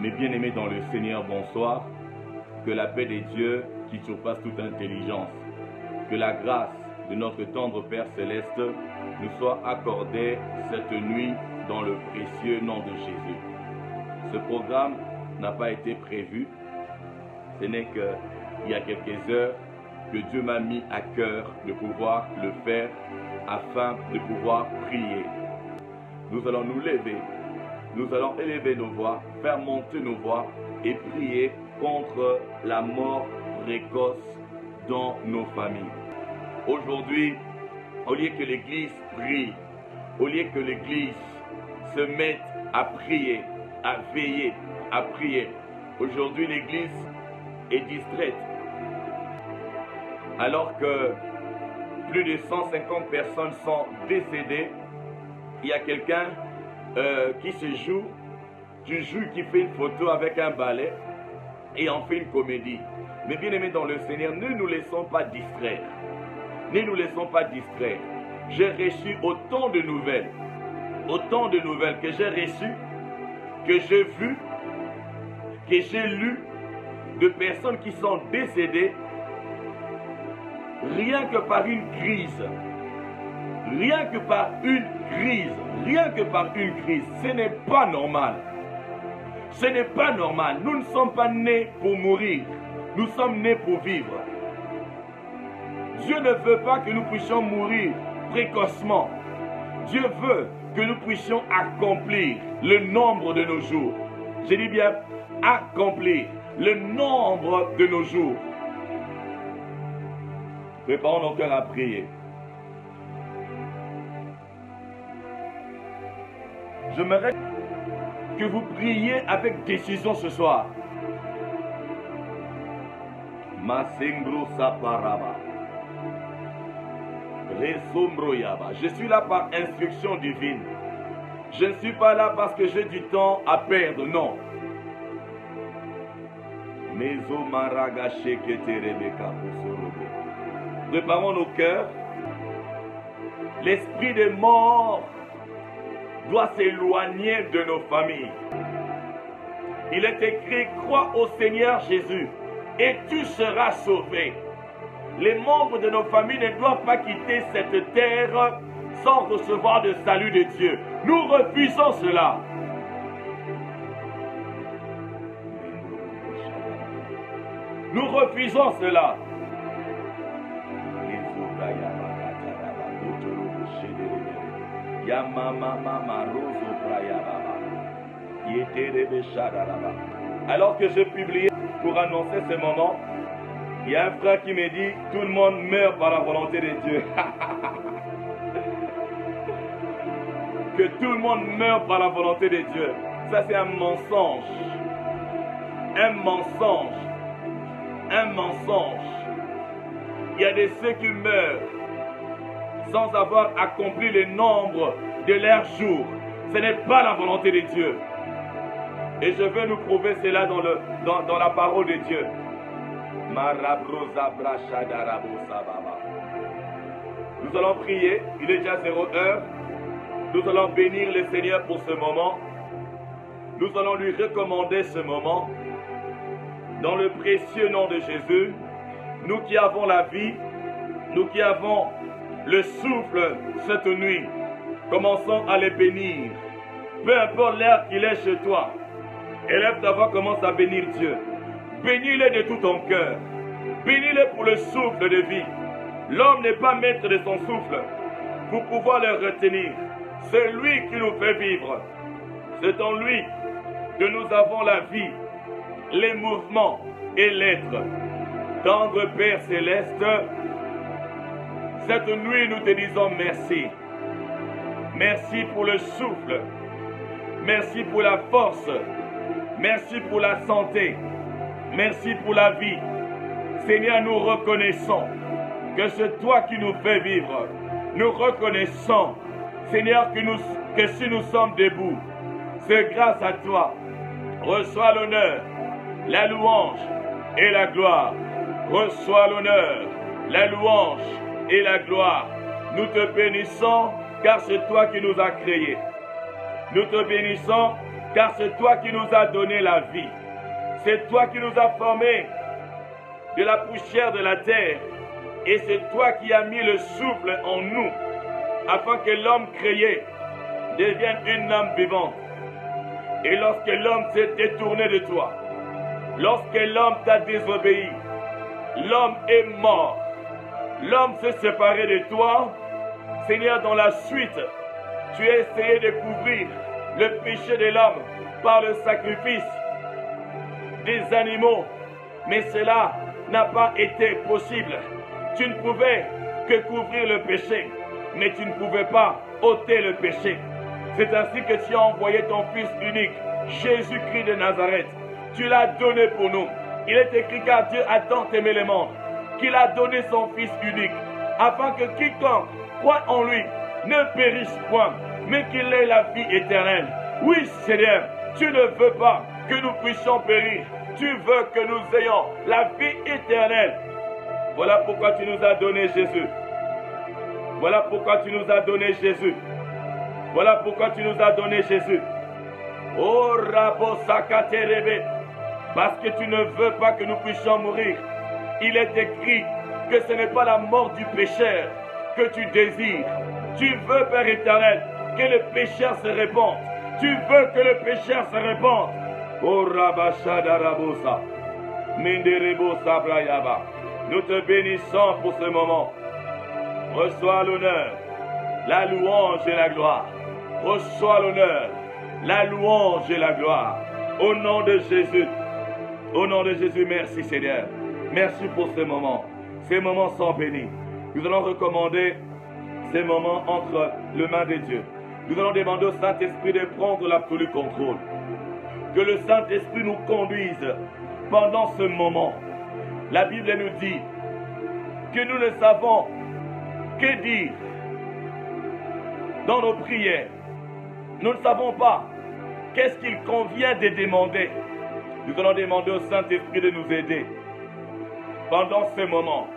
Mes bien-aimés dans le Seigneur, bonsoir. Que la paix de Dieu qui surpasse toute intelligence, que la grâce de notre tendre Père Céleste nous soit accordée cette nuit dans le précieux nom de Jésus. Ce programme n'a pas été prévu. Ce n'est qu'il y a quelques heures que Dieu m'a mis à cœur de pouvoir le faire afin de pouvoir prier. Nous allons nous lever, nous allons élever nos voix, faire monter nos voix et prier contre la mort précoce dans nos familles. Aujourd'hui, au lieu que l'Église prie, au lieu que l'Église se mette à prier, à veiller, à prier, aujourd'hui l'Église est distraite. Alors que plus de 150 personnes sont décédées, il y a quelqu'un qui se joue, qui fait une photo avec un balai et en fait une comédie. Mais bien aimés dans le Seigneur, ne nous laissons pas distraire. Ne nous laissons pas distraire. J'ai reçu autant de nouvelles que j'ai reçues, que j'ai vues, que j'ai lues, de personnes qui sont décédées rien que par une crise. Rien que par une crise. Rien que par une crise. Ce n'est pas normal. Ce n'est pas normal. Nous ne sommes pas nés pour mourir. Nous sommes nés pour vivre. Dieu ne veut pas que nous puissions mourir précocement. Dieu veut que nous puissions accomplir le nombre de nos jours. Je dis bien accomplir le nombre de nos jours. Préparons nos cœurs à prier. J'aimerais que vous priez avec décision ce soir. Masengro Saparaba. Resombroyaba. Je suis là par instruction divine. Je ne suis pas là parce que j'ai du temps à perdre, non. Préparons nos cœurs. L'esprit de mort doit s'éloigner de nos familles. Il est écrit, crois au Seigneur Jésus et tu seras sauvé. Les membres de nos familles ne doivent pas quitter cette terre sans recevoir le salut de Dieu. Nous refusons cela. Nous refusons cela. Alors que je publiais pour annoncer ce moment, il y a un frère qui me dit tout le monde meurt par la volonté de Dieu. Que tout le monde meurt par la volonté de Dieu. Ça c'est un mensonge. Un mensonge. Un mensonge. Il y a de ceux qui meurent sans avoir accompli le nombre de leurs jours. Ce n'est pas la volonté de Dieu. Et je veux nous prouver cela dans la parole de Dieu. Nous allons prier. Il est déjà 0h. Nous allons bénir le Seigneur pour ce moment. Nous allons lui recommander ce moment. Dans le précieux nom de Jésus, nous qui avons la vie, nous qui avons le souffle cette nuit, commençons à les bénir. Peu importe l'heure qu'il est chez toi, élève ta voix, commence à bénir Dieu. Bénis-les de tout ton cœur. Bénis-les pour le souffle de vie. L'homme n'est pas maître de son souffle pour pouvoir le retenir. C'est lui qui nous fait vivre. C'est en lui que nous avons la vie, les mouvements et l'être. Tendre Père Céleste, cette nuit nous te disons merci. Merci pour le souffle. Merci pour la force. Merci pour la santé. Merci pour la vie. Seigneur, nous reconnaissons que c'est toi qui nous fais vivre. Nous reconnaissons, Seigneur, que si nous sommes debout, c'est grâce à toi. Reçois l'honneur, la louange et la gloire. Reçois l'honneur, la louange et la gloire. Nous te bénissons car c'est toi qui nous as créés. Nous te bénissons car c'est toi qui nous as donné la vie. C'est toi qui nous as formés de la poussière de la terre. Et c'est toi qui as mis le souffle en nous, afin que l'homme créé devienne une âme vivante. Et lorsque l'homme s'est détourné de toi, lorsque l'homme t'a désobéi, l'homme est mort. L'homme s'est séparé de toi. Seigneur, dans la suite, tu as essayé de couvrir le péché de l'homme par le sacrifice des animaux. Mais cela n'a pas été possible. Tu ne pouvais que couvrir le péché, mais tu ne pouvais pas ôter le péché. C'est ainsi que tu as envoyé ton Fils unique, Jésus-Christ de Nazareth. Tu l'as donné pour nous. Il est écrit car Dieu a tant aimé le monde qu'il a donné son Fils unique, afin que quiconque croit en lui ne périsse point, mais qu'il ait la vie éternelle. Oui, Seigneur, tu ne veux pas que nous puissions périr. Tu veux que nous ayons la vie éternelle. Voilà pourquoi tu nous as donné Jésus. Voilà pourquoi tu nous as donné Jésus. Voilà pourquoi tu nous as donné Jésus. Oh, Rabo Sakaterebe. Parce que tu ne veux pas que nous puissions mourir. Il est écrit que ce n'est pas la mort du pécheur que tu désires. Tu veux, Père éternel, que le pécheur se répande. Tu veux que le pécheur se répande. Oh, Rabashada Rabosa. Minderebo Sabrayaba. Nous te bénissons pour ce moment. Reçois l'honneur, la louange et la gloire. Reçois l'honneur, la louange et la gloire. Au nom de Jésus. Au nom de Jésus, merci Seigneur. Merci pour ce moment. Ces moments sont bénis. Nous allons recommander ces moments entre les mains de Dieu. Nous allons demander au Saint-Esprit de prendre l'absolu contrôle. Que le Saint-Esprit nous conduise pendant ce moment. La Bible nous dit que nous ne savons que dire dans nos prières. Nous ne savons pas qu'est-ce qu'il convient de demander. Nous allons demander au Saint-Esprit de nous aider pendant ce moment.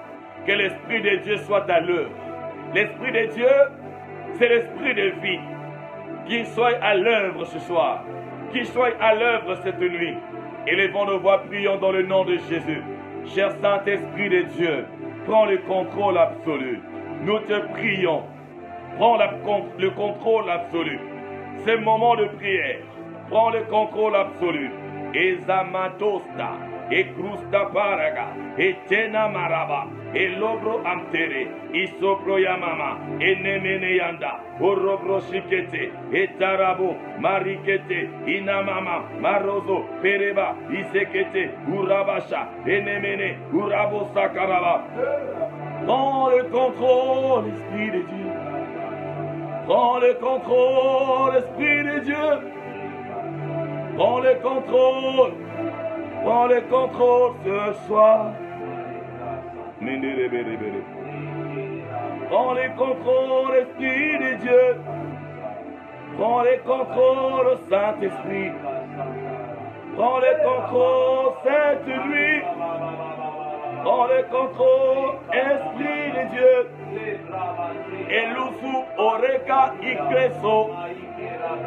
Que l'Esprit de Dieu soit à l'œuvre. L'Esprit de Dieu, c'est l'Esprit de vie. Qu'il soit à l'œuvre ce soir. Qu'il soit à l'œuvre cette nuit. Élevons nos voix, prions dans le nom de Jésus. Cher Saint-Esprit de Dieu, prends le contrôle absolu. Nous te prions. Prends le contrôle absolu. C'est le moment de prière. Prends le contrôle absolu. Ezamatosta, Ekrusta Paraga, Etena Maraba, Elobro Amtere, Isopro Yamama, Enemene Yanda, Orobro Shikete, Etarabo, Marikete, Inamama, Marozo, Pereba, Isekete, Urabasha, Enemene, Urabo Sakaraba. Prends le contrôle, Esprit de Dieu. Prends le contrôle, Esprit de Dieu. Prends le contrôle. Prends le contrôle ce soir. Prends le contrôle, Esprit de Dieu. Prends le contrôle, Saint-Esprit. Prends le contrôle cette nuit. Prends le contrôle, Esprit de Dieu. Elufu oreka ikreso.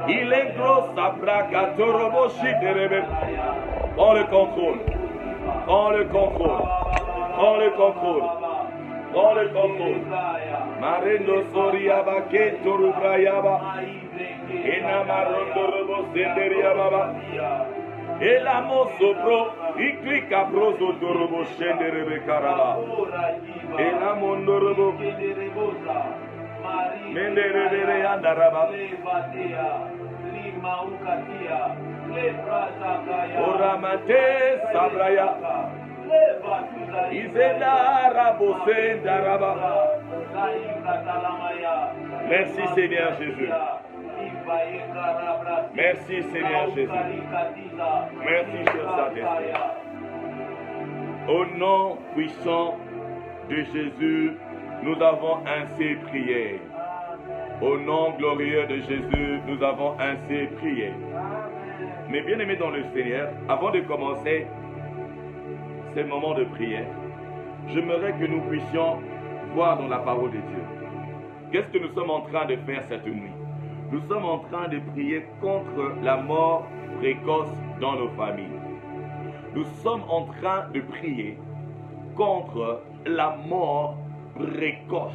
Il est gros sabraka toroboshi derebe. Prends le contrôle. Prends le contrôle. Prends le contrôle. Prends le contrôle. Marendo soriaba ke torubrayaba. Enamarondo robo senderiaba. Elamo sopro iklika brozo dorobo shenderebe karaba. Elamondo robo menderebe andaraba. Oramate sabraya. Izenda rabo sendaraba. Merci Seigneur Jésus. Merci Seigneur Jésus. Merci cher Saint-Esprit. Au nom puissant de Jésus, nous avons ainsi prié. Au nom glorieux de Jésus, nous avons ainsi prié. Mais bien aimés dans le Seigneur, avant de commencer ces moments de prière, j'aimerais que nous puissions voir dans la parole de Dieu. Qu'est-ce que nous sommes en train de faire cette nuit? Nous sommes en train de prier contre la mort précoce dans nos familles. Nous sommes en train de prier contre la mort précoce.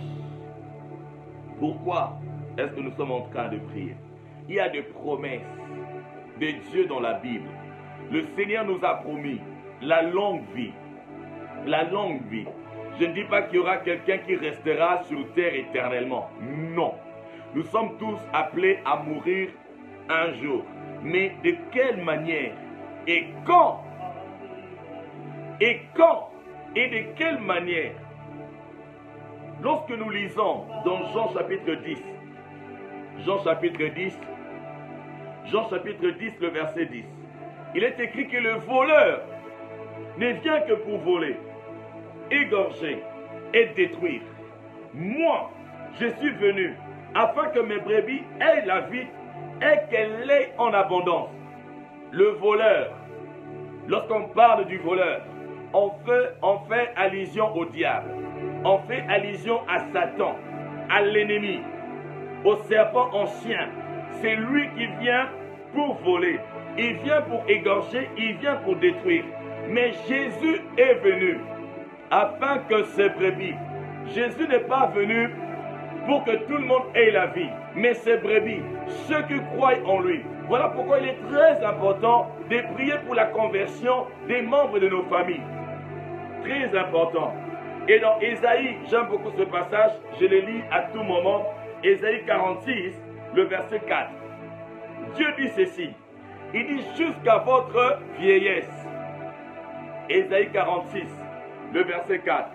Pourquoi est-ce que nous sommes en train de prier? Il y a des promesses de Dieu dans la Bible. Le Seigneur nous a promis la longue vie. La longue vie. Je ne dis pas qu'il y aura quelqu'un qui restera sur terre éternellement. Non. Nous sommes tous appelés à mourir un jour. Mais de quelle manière? Et quand? Et quand? Et de quelle manière? Lorsque nous lisons dans Jean chapitre 10, Jean chapitre 10, le verset 10, il est écrit que le voleur ne vient que pour voler, égorger et détruire. Moi, je suis venu afin que mes brebis aient la vie et qu'elle l'ait en abondance. Le voleur, lorsqu'on parle du voleur, on fait allusion au diable. On fait allusion à Satan, à l'ennemi, au serpent ancien. C'est lui qui vient pour voler. Il vient pour égorger, il vient pour détruire. Mais Jésus est venu afin que ces brebis. Jésus n'est pas venu pour que tout le monde ait la vie, mais ces brebis, ceux qui croient en lui. Voilà pourquoi il est très important de prier pour la conversion des membres de nos familles. Très important. Et dans Ésaïe, j'aime beaucoup ce passage, je le lis à tout moment. Ésaïe 46, le verset 4. Dieu dit ceci, il dit jusqu'à votre vieillesse. Ésaïe 46, le verset 4.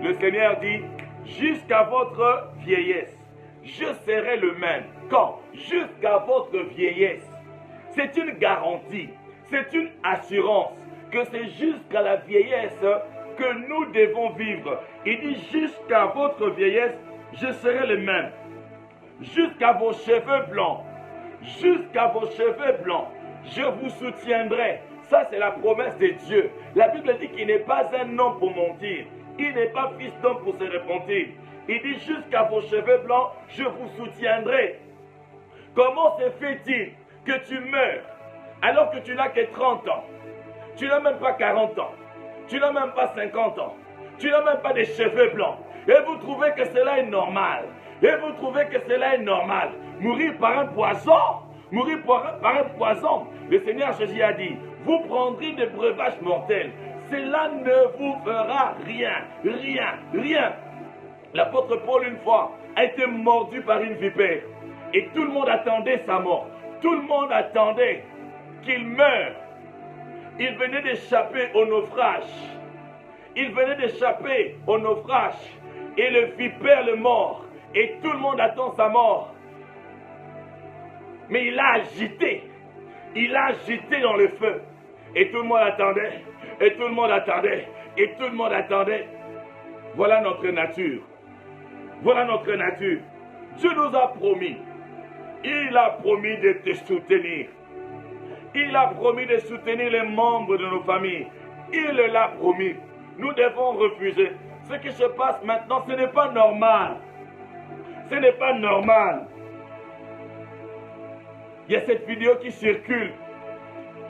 Le Seigneur dit, jusqu'à votre vieillesse, je serai le même. Quand? Jusqu'à votre vieillesse. C'est une garantie, c'est une assurance que c'est jusqu'à la vieillesse que nous devons vivre. Il dit jusqu'à votre vieillesse, je serai le même. Jusqu'à vos cheveux blancs, jusqu'à vos cheveux blancs, je vous soutiendrai. Ça, c'est la promesse de Dieu. La Bible dit qu'il n'est pas un homme pour mentir. Il n'est pas fils d'homme pour se repentir. Il dit jusqu'à vos cheveux blancs, je vous soutiendrai. Comment se fait-il que tu meurs alors que tu n'as que 30 ans? Tu n'as même pas 40 ans. Tu n'as même pas 50 ans. Tu n'as même pas des cheveux blancs. Et vous trouvez que cela est normal. Et vous trouvez que cela est normal. Mourir par un poison. Mourir par un poison. Le Seigneur Jésus a dit, vous prendrez des breuvages mortels. Cela ne vous fera rien. Rien. Rien. L'apôtre Paul, une fois, a été mordu par une vipère. Et tout le monde attendait sa mort. Tout le monde attendait qu'il meure. Il venait d'échapper au naufrage. Il venait d'échapper au naufrage. Et le vipère le mord. Et tout le monde attend sa mort. Mais il a agité. Il a agité dans le feu. Et tout le monde attendait. Et tout le monde attendait. Et tout le monde attendait. Voilà notre nature. Voilà notre nature. Dieu nous a promis. Il a promis de te soutenir. Il a promis de soutenir les membres de nos familles. Il l'a promis. Nous devons refuser. Ce qui se passe maintenant, ce n'est pas normal. Ce n'est pas normal. Il y a cette vidéo qui circule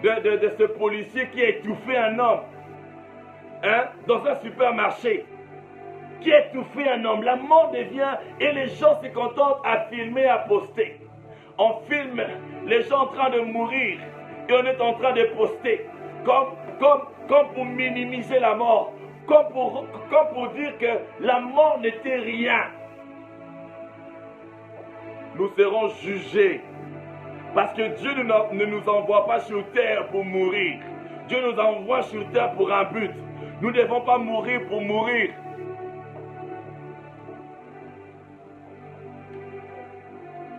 de ce policier qui a étouffé un homme dans un supermarché. Qui a étouffé un homme. La mort devient et les gens se contentent à filmer, à poster. On filme les gens en train de mourir et on est en train de poster comme pour minimiser la mort, comme pour dire que la mort n'était rien. Nous serons jugés parce que Dieu ne nous envoie pas sur terre pour mourir. Dieu nous envoie sur terre pour un but. Nous ne devons pas mourir pour mourir.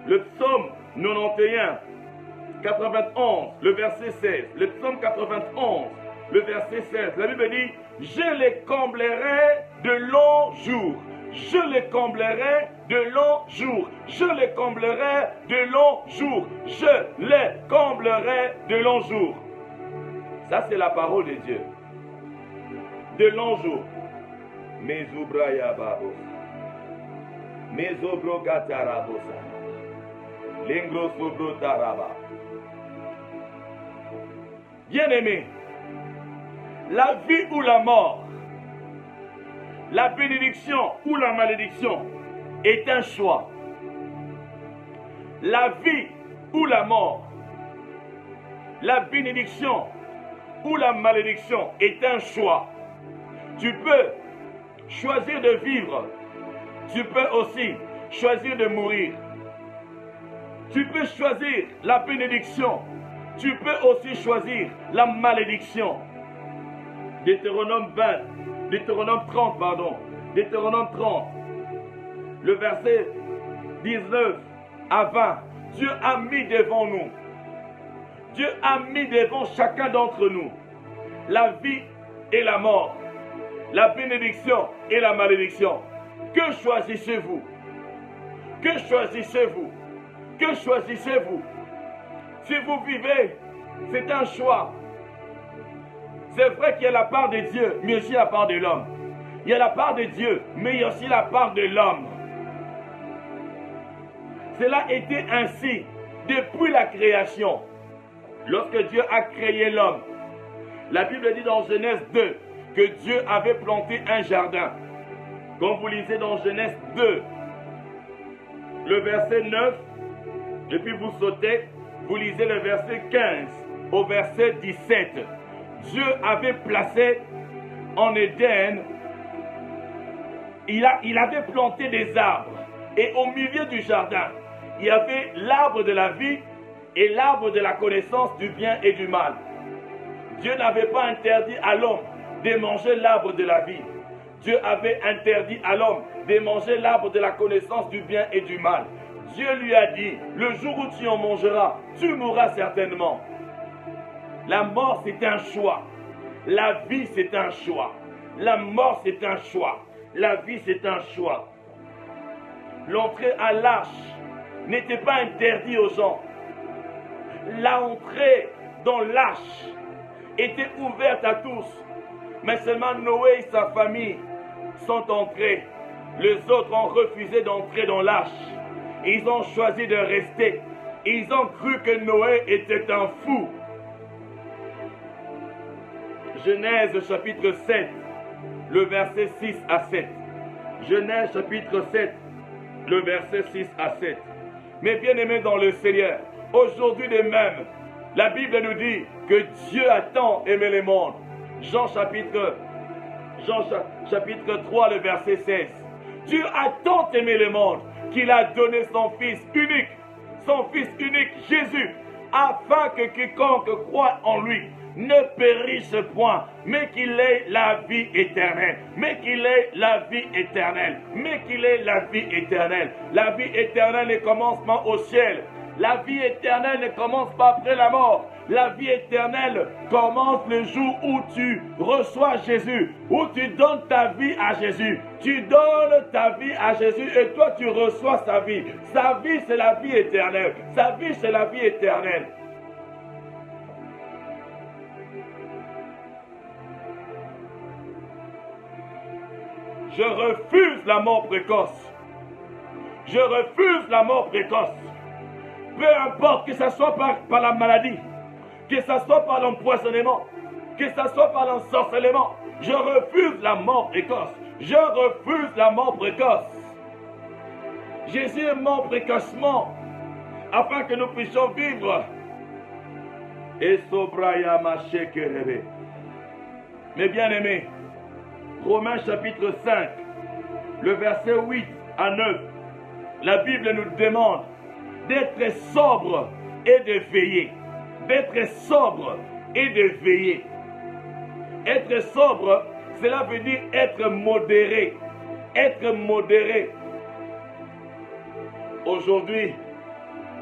Le psaume 91, 91, le verset 16. Le psaume 91, le verset 16. La Bible dit, je les comblerai de longs jours. Je les comblerai de longs jours. Je les comblerai de longs jours. Je les comblerai de longs jours. Ça, c'est la parole de Dieu. De longs jours. Mes oubraya babos. Mes obrogata rabosa. L'ingro sobro taraba. Bien-aimé, la vie ou la mort, la bénédiction ou la malédiction est un choix. La vie ou la mort, la bénédiction ou la malédiction est un choix. Tu peux choisir de vivre, tu peux aussi choisir de mourir. Tu peux choisir la bénédiction, tu peux aussi choisir la malédiction. Deutéronome 30, Deutéronome 30, le verset 19 à 20. Dieu a mis devant nous, Dieu a mis devant chacun d'entre nous la vie et la mort, la bénédiction et la malédiction. Que choisissez-vous? Que choisissez-vous? Que choisissez-vous? Si vous vivez, c'est un choix. C'est vrai qu'il y a la part de Dieu, mais aussi la part de l'homme. Il y a la part de Dieu, mais il y a aussi la part de l'homme. Cela était ainsi depuis la création. Lorsque Dieu a créé l'homme, la Bible dit dans Genèse 2 que Dieu avait planté un jardin. Quand vous lisez dans Genèse 2, le verset 9, et puis vous sautez, vous lisez le verset 15 au verset 17. Dieu avait placé en Éden, il avait planté des arbres. Et au milieu du jardin, il y avait l'arbre de la vie et l'arbre de la connaissance du bien et du mal. Dieu n'avait pas interdit à l'homme de manger l'arbre de la vie. Dieu avait interdit à l'homme de manger l'arbre de la connaissance du bien et du mal. Dieu lui a dit, le jour où tu en mangeras, tu mourras certainement. La mort, c'est un choix. La vie, c'est un choix. La mort, c'est un choix. La vie, c'est un choix. L'entrée à l'arche n'était pas interdite aux gens. L'entrée dans l'arche était ouverte à tous. Mais seulement Noé et sa famille sont entrés. Les autres ont refusé d'entrer dans l'arche. Ils ont choisi de rester. Ils ont cru que Noé était un fou. Genèse chapitre 7, le verset 6 à 7. Genèse chapitre 7, le verset 6 à 7. Mais bien aimés dans le Seigneur, aujourd'hui de même, la Bible nous dit que Dieu a tant aimé le monde. Jean chapitre 3, le verset 16. Dieu a tant aimé le monde qu'il a donné son Fils unique, Jésus, afin que quiconque croit en lui ne périsse point, mais qu'il ait la vie éternelle. Mais qu'il ait la vie éternelle. Mais qu'il ait la vie éternelle. La vie éternelle ne commence pas au ciel. La vie éternelle ne commence pas après la mort. La vie éternelle commence le jour où tu reçois Jésus, où tu donnes ta vie à Jésus. Tu donnes ta vie à Jésus et toi tu reçois sa vie. Sa vie, c'est la vie éternelle. Sa vie, c'est la vie éternelle. Je refuse la mort précoce. Je refuse la mort précoce. Peu importe que ce soit par la maladie, que ce soit par l'empoisonnement, que ce soit par l'ensorcellement, je refuse la mort précoce. Je refuse la mort précoce. Jésus est mort précocement afin que nous puissions vivre. Et sobraya machekerebe. Mes bien-aimés, Romains chapitre 5, le verset 8 à 9, la Bible nous demande d'être sobre et de veiller. D'être sobre et de veiller. Être sobre, cela veut dire être modéré. Être modéré. Aujourd'hui,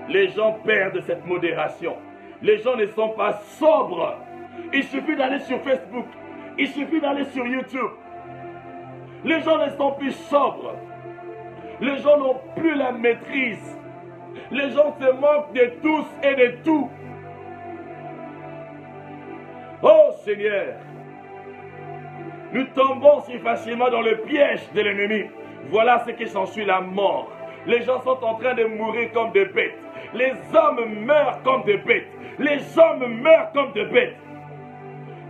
les gens perdent cette modération. Les gens ne sont pas sobres. Il suffit d'aller sur Facebook. Il suffit d'aller sur YouTube. Les gens ne sont plus sobres. Les gens n'ont plus la maîtrise. Les gens se moquent de tous et de tout. Oh Seigneur, nous tombons si facilement dans le piège de l'ennemi. Voilà ce qui s'ensuit, la mort. Les gens sont en train de mourir comme des bêtes. Les hommes meurent comme des bêtes. Les hommes meurent comme des bêtes.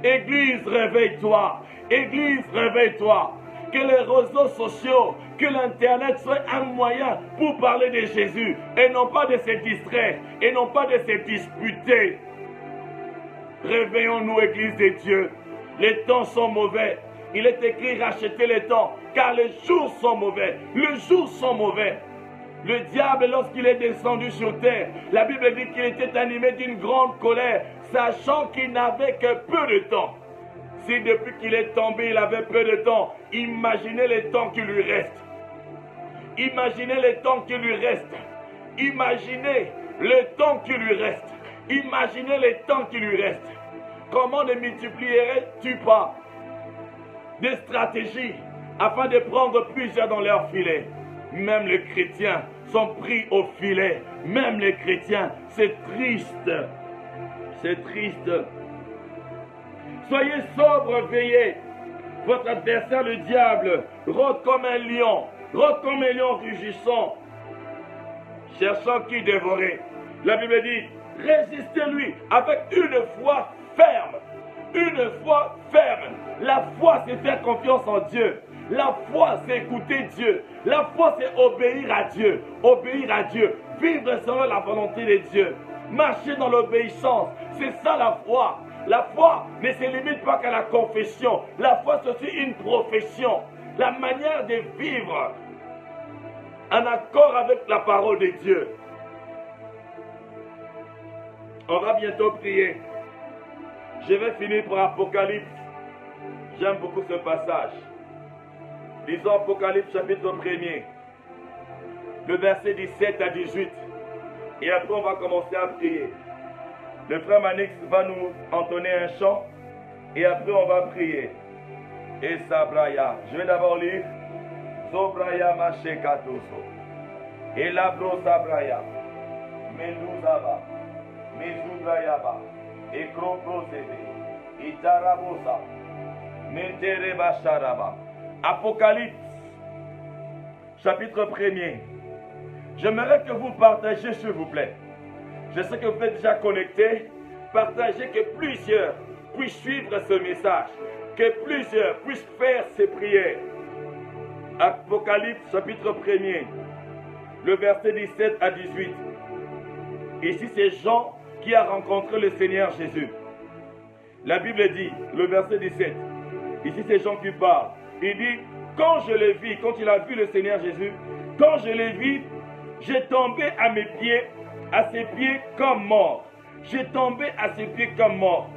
Église, réveille-toi. Église, réveille-toi. Que les réseaux sociaux, que l'Internet soit un moyen pour parler de Jésus et non pas de se distraire et non pas de se disputer. Réveillons-nous, Église de Dieu. Les temps sont mauvais. Il est écrit rachetez les temps, car les jours sont mauvais. Les jours sont mauvais. Le diable, lorsqu'il est descendu sur terre, la Bible dit qu'il était animé d'une grande colère, sachant qu'il n'avait que peu de temps. Si depuis qu'il est tombé, il avait peu de temps, imaginez les temps qui lui restent. Imaginez les temps qui lui restent. Imaginez le temps qui lui reste. Imaginez les temps qui lui restent. Comment ne multiplierais-tu pas des stratégies afin de prendre plusieurs dans leur filet? Même les chrétiens sont pris au filet. Même les chrétiens, c'est triste. C'est triste. Soyez sobres, veillez. Votre adversaire, le diable, rôde comme un lion rugissant, cherchant qui dévorer. La Bible dit, résistez-lui avec une foi ferme. Une foi ferme. La foi, c'est faire confiance en Dieu. La foi, c'est écouter Dieu. La foi, c'est obéir à Dieu. Obéir à Dieu. Vivre selon la volonté de Dieu. Marcher dans l'obéissance. C'est ça la foi. La foi ne se limite pas qu'à la confession. La foi, c'est aussi une profession. La manière de vivre en accord avec la parole de Dieu. On va bientôt prier. Je vais finir par Apocalypse. J'aime beaucoup ce passage. Lisons Apocalypse chapitre 1er. Le verset 17 à 18. Et après on va commencer à prier. Le frère Manix va nous entonner un chant. Et après on va prier. Et Sabraya. Je vais d'abord lire. Zobraya Mashekatoso. Et Labro Sabraya. Meluzaba. Mezubrayaba. Et Kroprosebe. Itarabosa. Mentereba Sharaba. Apocalypse, chapitre 1er. J'aimerais que vous partagiez, s'il vous plaît. Je sais que vous êtes déjà connectés. Partagez, que plusieurs puissent suivre ce message. Que plusieurs puissent faire ces prières. Apocalypse, chapitre 1er. Le verset 17 à 18. Ici, c'est Jean qui a rencontré le Seigneur Jésus. La Bible dit, le verset 17. Ici, c'est Jean qui parle. Il dit, quand je l'ai vu, quand il a vu le Seigneur Jésus, quand je l'ai vu, j'ai tombé à mes pieds, à ses pieds comme mort. J'ai tombé à ses pieds comme mort.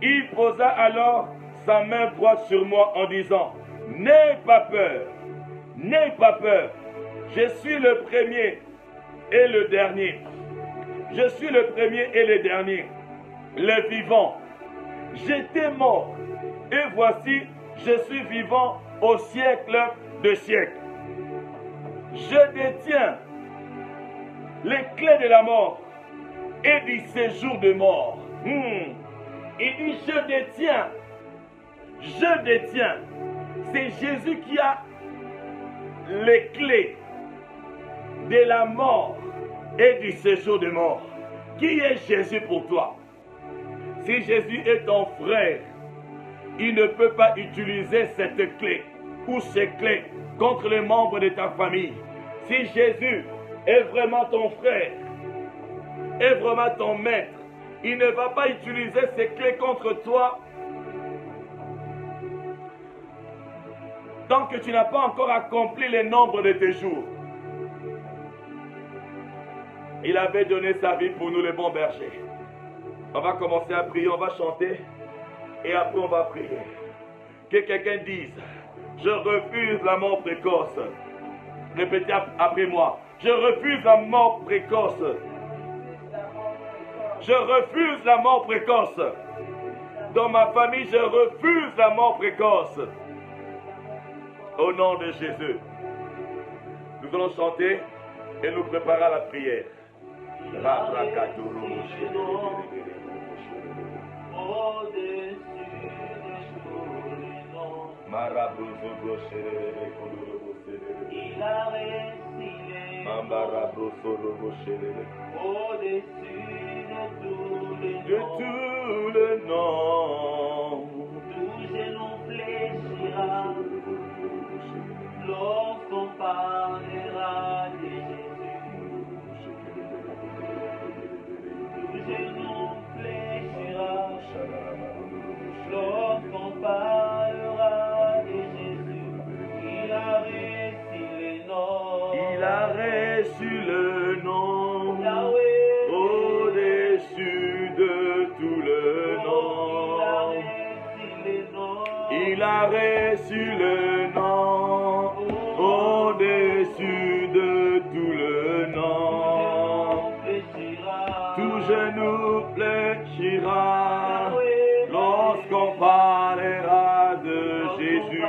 Il posa alors sa main droite sur moi en disant, n'aie pas peur, n'aie pas peur. Je suis le premier et le dernier. Je suis le premier et le dernier, le vivant. J'étais mort et voici, je suis vivant au siècle de siècles. Je détiens les clés de la mort et du séjour de mort. Il dit je détiens. C'est Jésus qui a les clés de la mort et du séjour de mort. Qui est Jésus pour toi? Si Jésus est ton frère, il ne peut pas utiliser cette clé ou ces clés contre les membres de ta famille. Si Jésus est vraiment ton frère, est vraiment ton maître, il ne va pas utiliser ces clés contre toi tant que tu n'as pas encore accompli les nombres de tes jours. Il avait donné sa vie pour nous, les bons bergers. On va commencer à prier, on va chanter et après on va prier. Que quelqu'un dise, je refuse la mort précoce. Répétez après moi, je refuse la mort précoce. Je refuse la mort précoce. Dans ma famille, je refuse la mort précoce. Au nom de Jésus. Nous allons chanter et nous préparer à la prière. Il a récité au-dessus de tous les noms. Il a reçu le nom au-dessus de tout le nom. Tout genou fléchira lorsqu'on parlera de Jésus.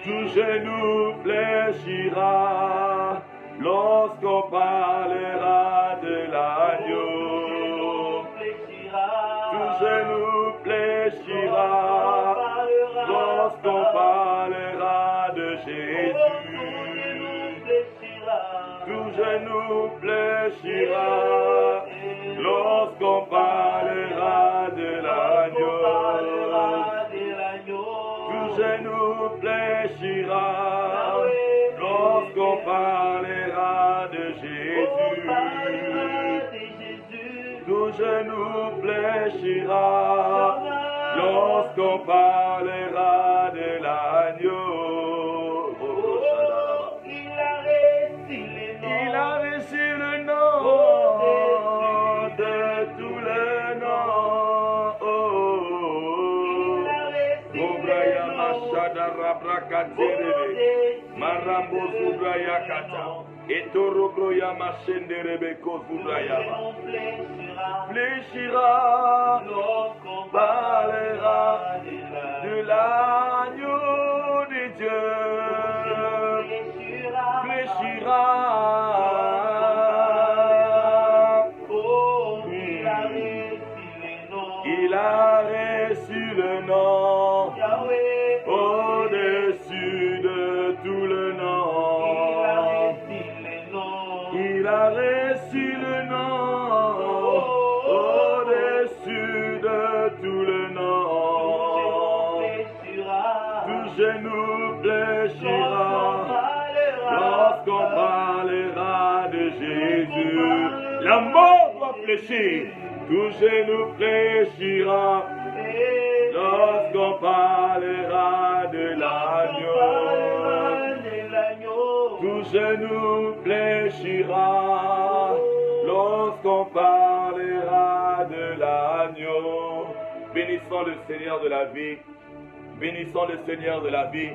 Tout genou fléchira lorsqu'on parlera de l'agneau. Tout genou fléchira lorsqu'on parlera de Jésus. Tout genou fléchira lorsqu'on parlera de l'agneau. Tout genou fléchira lorsqu'on parlera de Jésus. Tout genou fléchira lorsqu'on parlera de l'agneau. Il a reçu le nom de tous les noms. Obraya Mashada Rabrakatérebe Marambo Zubraya Kata Etorobroya Mashenderebe Kozubraya fléchira lorsqu'on parlera de l'agneau de Dieu. Fléchira. Il a reçu le nom au-dessus de tout le nom. Il a reçu le nom au-dessus de tout le nom. Tout genou fléchira lorsqu'on parlera de Jésus. La mort doit fléchir. Tout genou fléchira lorsqu'on parlera de l'agneau. Tout genou fléchira lorsqu'on parlera de l'agneau. Bénissons le Seigneur de la vie. Bénissons le Seigneur de la vie.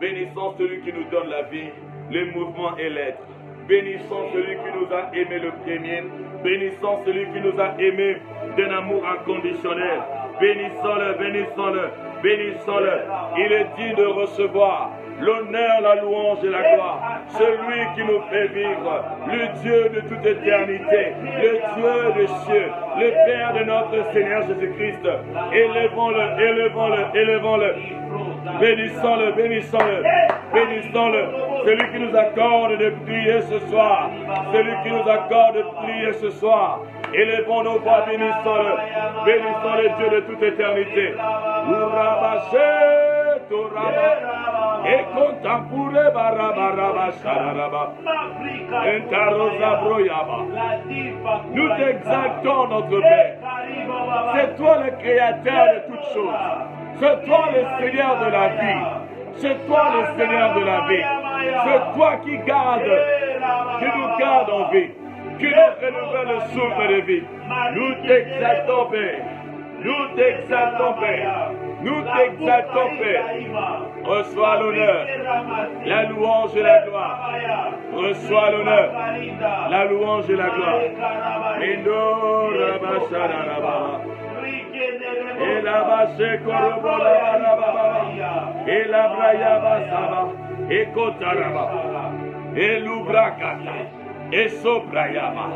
Bénissons celui qui nous donne la vie, le mouvement et l'être. Bénissons celui qui nous a aimé le premier. Bénissons celui qui nous a aimé d'un amour inconditionnel. Bénissons-le, bénissons-le, bénissons-le. Il est digne de recevoir l'honneur, la louange et la gloire. Celui qui nous fait vivre, le Dieu de toute éternité, le Dieu des cieux, le Père de notre Seigneur Jésus-Christ. Élevons-le, élevons-le, élevons-le. Bénissons-le, bénissons-le, bénissons-le. Celui qui nous accorde de prier ce soir, celui qui nous accorde de prier ce soir. Élevons nos voix, bénissons-le, bénissons le Dieu de toute éternité. Et contempouré barabara shararaba. Entarosa broyaba. Nous t'exaltons notre Père. C'est toi le créateur de toutes choses. C'est toi le Seigneur de la vie. C'est toi le Seigneur de la vie. C'est toi qui garde, qui nous garde en vie, qui nous renouvelle le souffle de vie. Nous t'exaltons, Père. Nous t'exaltons, Père. Nous t'exaltons, Père. Reçois l'honneur, la louange et la gloire. Reçois l'honneur, la louange et la gloire. Et la basse korobola et la braya basaba et kotaraba et l'ubrakata et sobrayama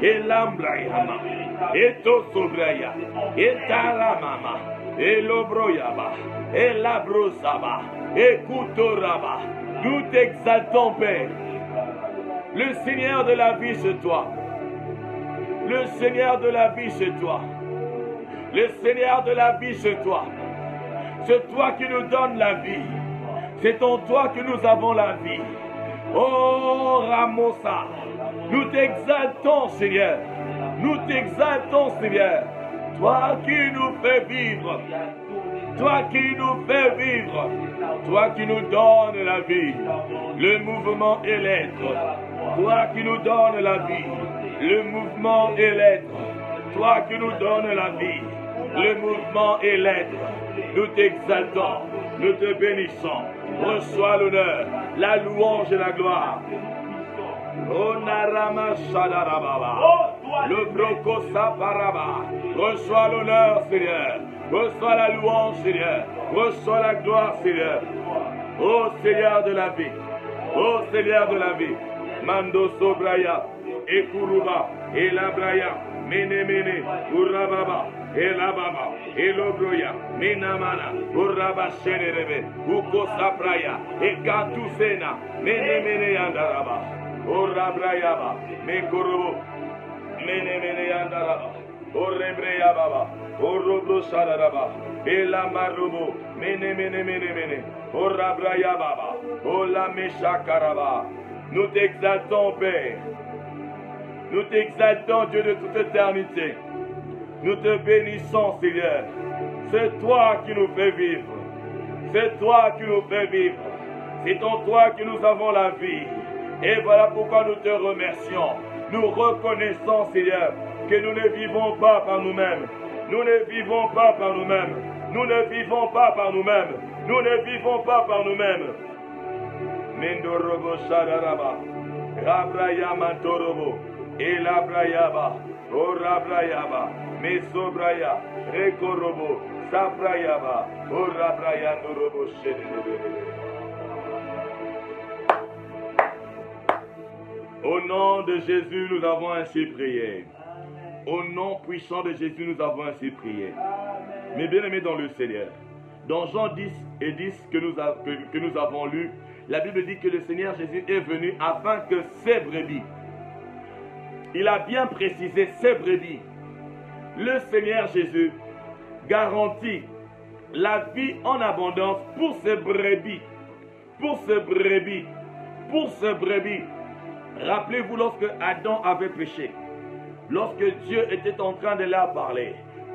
et lambrayama et tosobraya et talamama et l'obroyaba et labrosaba et kutoraba. Nous t'exaltons, Père. Le Seigneur de la vie, c'est toi. Le Seigneur de la vie, c'est toi. Le Seigneur de la vie, c'est toi. C'est toi qui nous donnes la vie. C'est en toi que nous avons la vie. Oh Ramosa, nous t'exaltons, Seigneur. Nous t'exaltons, Seigneur. Toi qui nous fais vivre. Toi qui nous fais vivre. Toi qui nous donnes la vie. Le mouvement et l'être. Toi qui nous donnes la vie. Le mouvement et l'être. Toi qui nous donnes la vie. le mouvement et l'être. Nous t'exaltons, nous te bénissons. Reçois l'honneur, la louange et la gloire. Onarama Shadarababa. Le broco Saparaba. Reçois l'honneur, Seigneur. Reçois la louange, Seigneur. Reçois la gloire, Seigneur. Ô Seigneur de la vie. Ô Seigneur de la vie. Mando Sobraya. Ekuruba. Elabraya. Mene mene. Urababa. Elababa. Elobroya. Menamana. Uraba Sherebe. Uko Sapraya. Ekatusena. Mene mene yandaraba. Orabrayaba. Mekorobo. Mene mene yandaraba. Orebreyababa. Orobro Sadaraba. Elamarubo. Mene mene mene mene. Orabrayababa. Ola Meshakaraba. Nous t'exaltons, Père. Nous t'exaltons, Dieu de toute éternité. Nous te bénissons, Seigneur. C'est toi qui nous fais vivre. C'est toi qui nous fais vivre. C'est en toi que nous avons la vie. Et voilà pourquoi nous te remercions. Nous reconnaissons, Seigneur, que nous ne vivons pas par nous-mêmes. Nous ne vivons pas par nous-mêmes. Nous ne vivons pas par nous-mêmes. Nous ne vivons pas par nous-mêmes. Mendorobo Shadaraba. Rabraya Mantorobo. Elabrayaba. Orabrayaba. Mesobraya. Rekorobo. Sabrayaba. Orabraya Norobo Shedebe. Au nom de Jésus, nous avons ainsi prié. Au nom puissant de Jésus, nous avons ainsi prié. Mes bien-aimés dans le Seigneur, dans Jean 10 et 10 que nous avons lu, la Bible dit que le Seigneur Jésus est venu afin que ses brebis, il a bien précisé ses brebis, le Seigneur Jésus garantit la vie en abondance pour ses brebis, pour ses brebis, pour ses brebis. Rappelez-vous lorsque Adam avait péché, lorsque Dieu était en train de leur parler,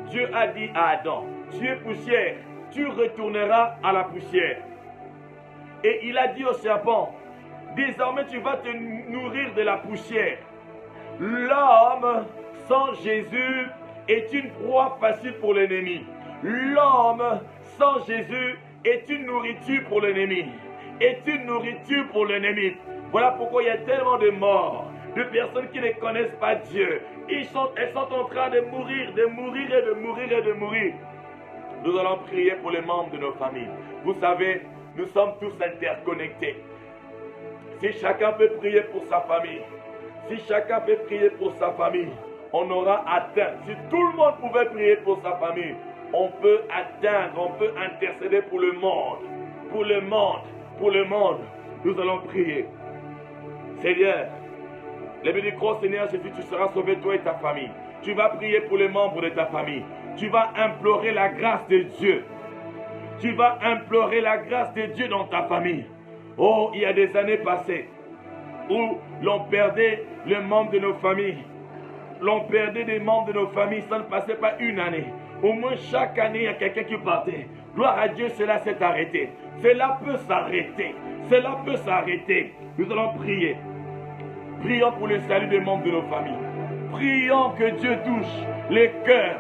Dieu a dit à Adam, tu es poussière, tu retourneras à la poussière. Et il a dit au serpent, désormais tu vas te nourrir de la poussière. L'homme sans Jésus est une proie facile pour l'ennemi. L'homme sans Jésus est une nourriture pour l'ennemi. Est une nourriture pour l'ennemi. Voilà pourquoi il y a tellement de morts, de personnes qui ne connaissent pas Dieu. Elles sont en train de mourir et de mourir et de mourir. Nous allons prier pour les membres de nos familles. Vous savez, nous sommes tous interconnectés. Si chacun peut prier pour sa famille, si chacun peut prier pour sa famille, on aura atteint. Si tout le monde pouvait prier pour sa famille, on peut atteindre, on peut intercéder pour le monde. Pour le monde, pour le monde. Nous allons prier. Seigneur, les bénédictions, Seigneur Jésus, tu seras sauvé, toi et ta famille. Tu vas prier pour les membres de ta famille. Tu vas implorer la grâce de Dieu. Tu vas implorer la grâce de Dieu dans ta famille. Oh, il y a des années passées où l'on perdait les membres de nos familles. L'on perdait des membres de nos familles, ça ne passait pas une année. Au moins chaque année, il y a quelqu'un qui partait. Gloire à Dieu, cela s'est arrêté. Cela peut s'arrêter. Cela peut s'arrêter. Nous allons prier. Prions pour le salut des membres de nos familles. Prions que Dieu touche les cœurs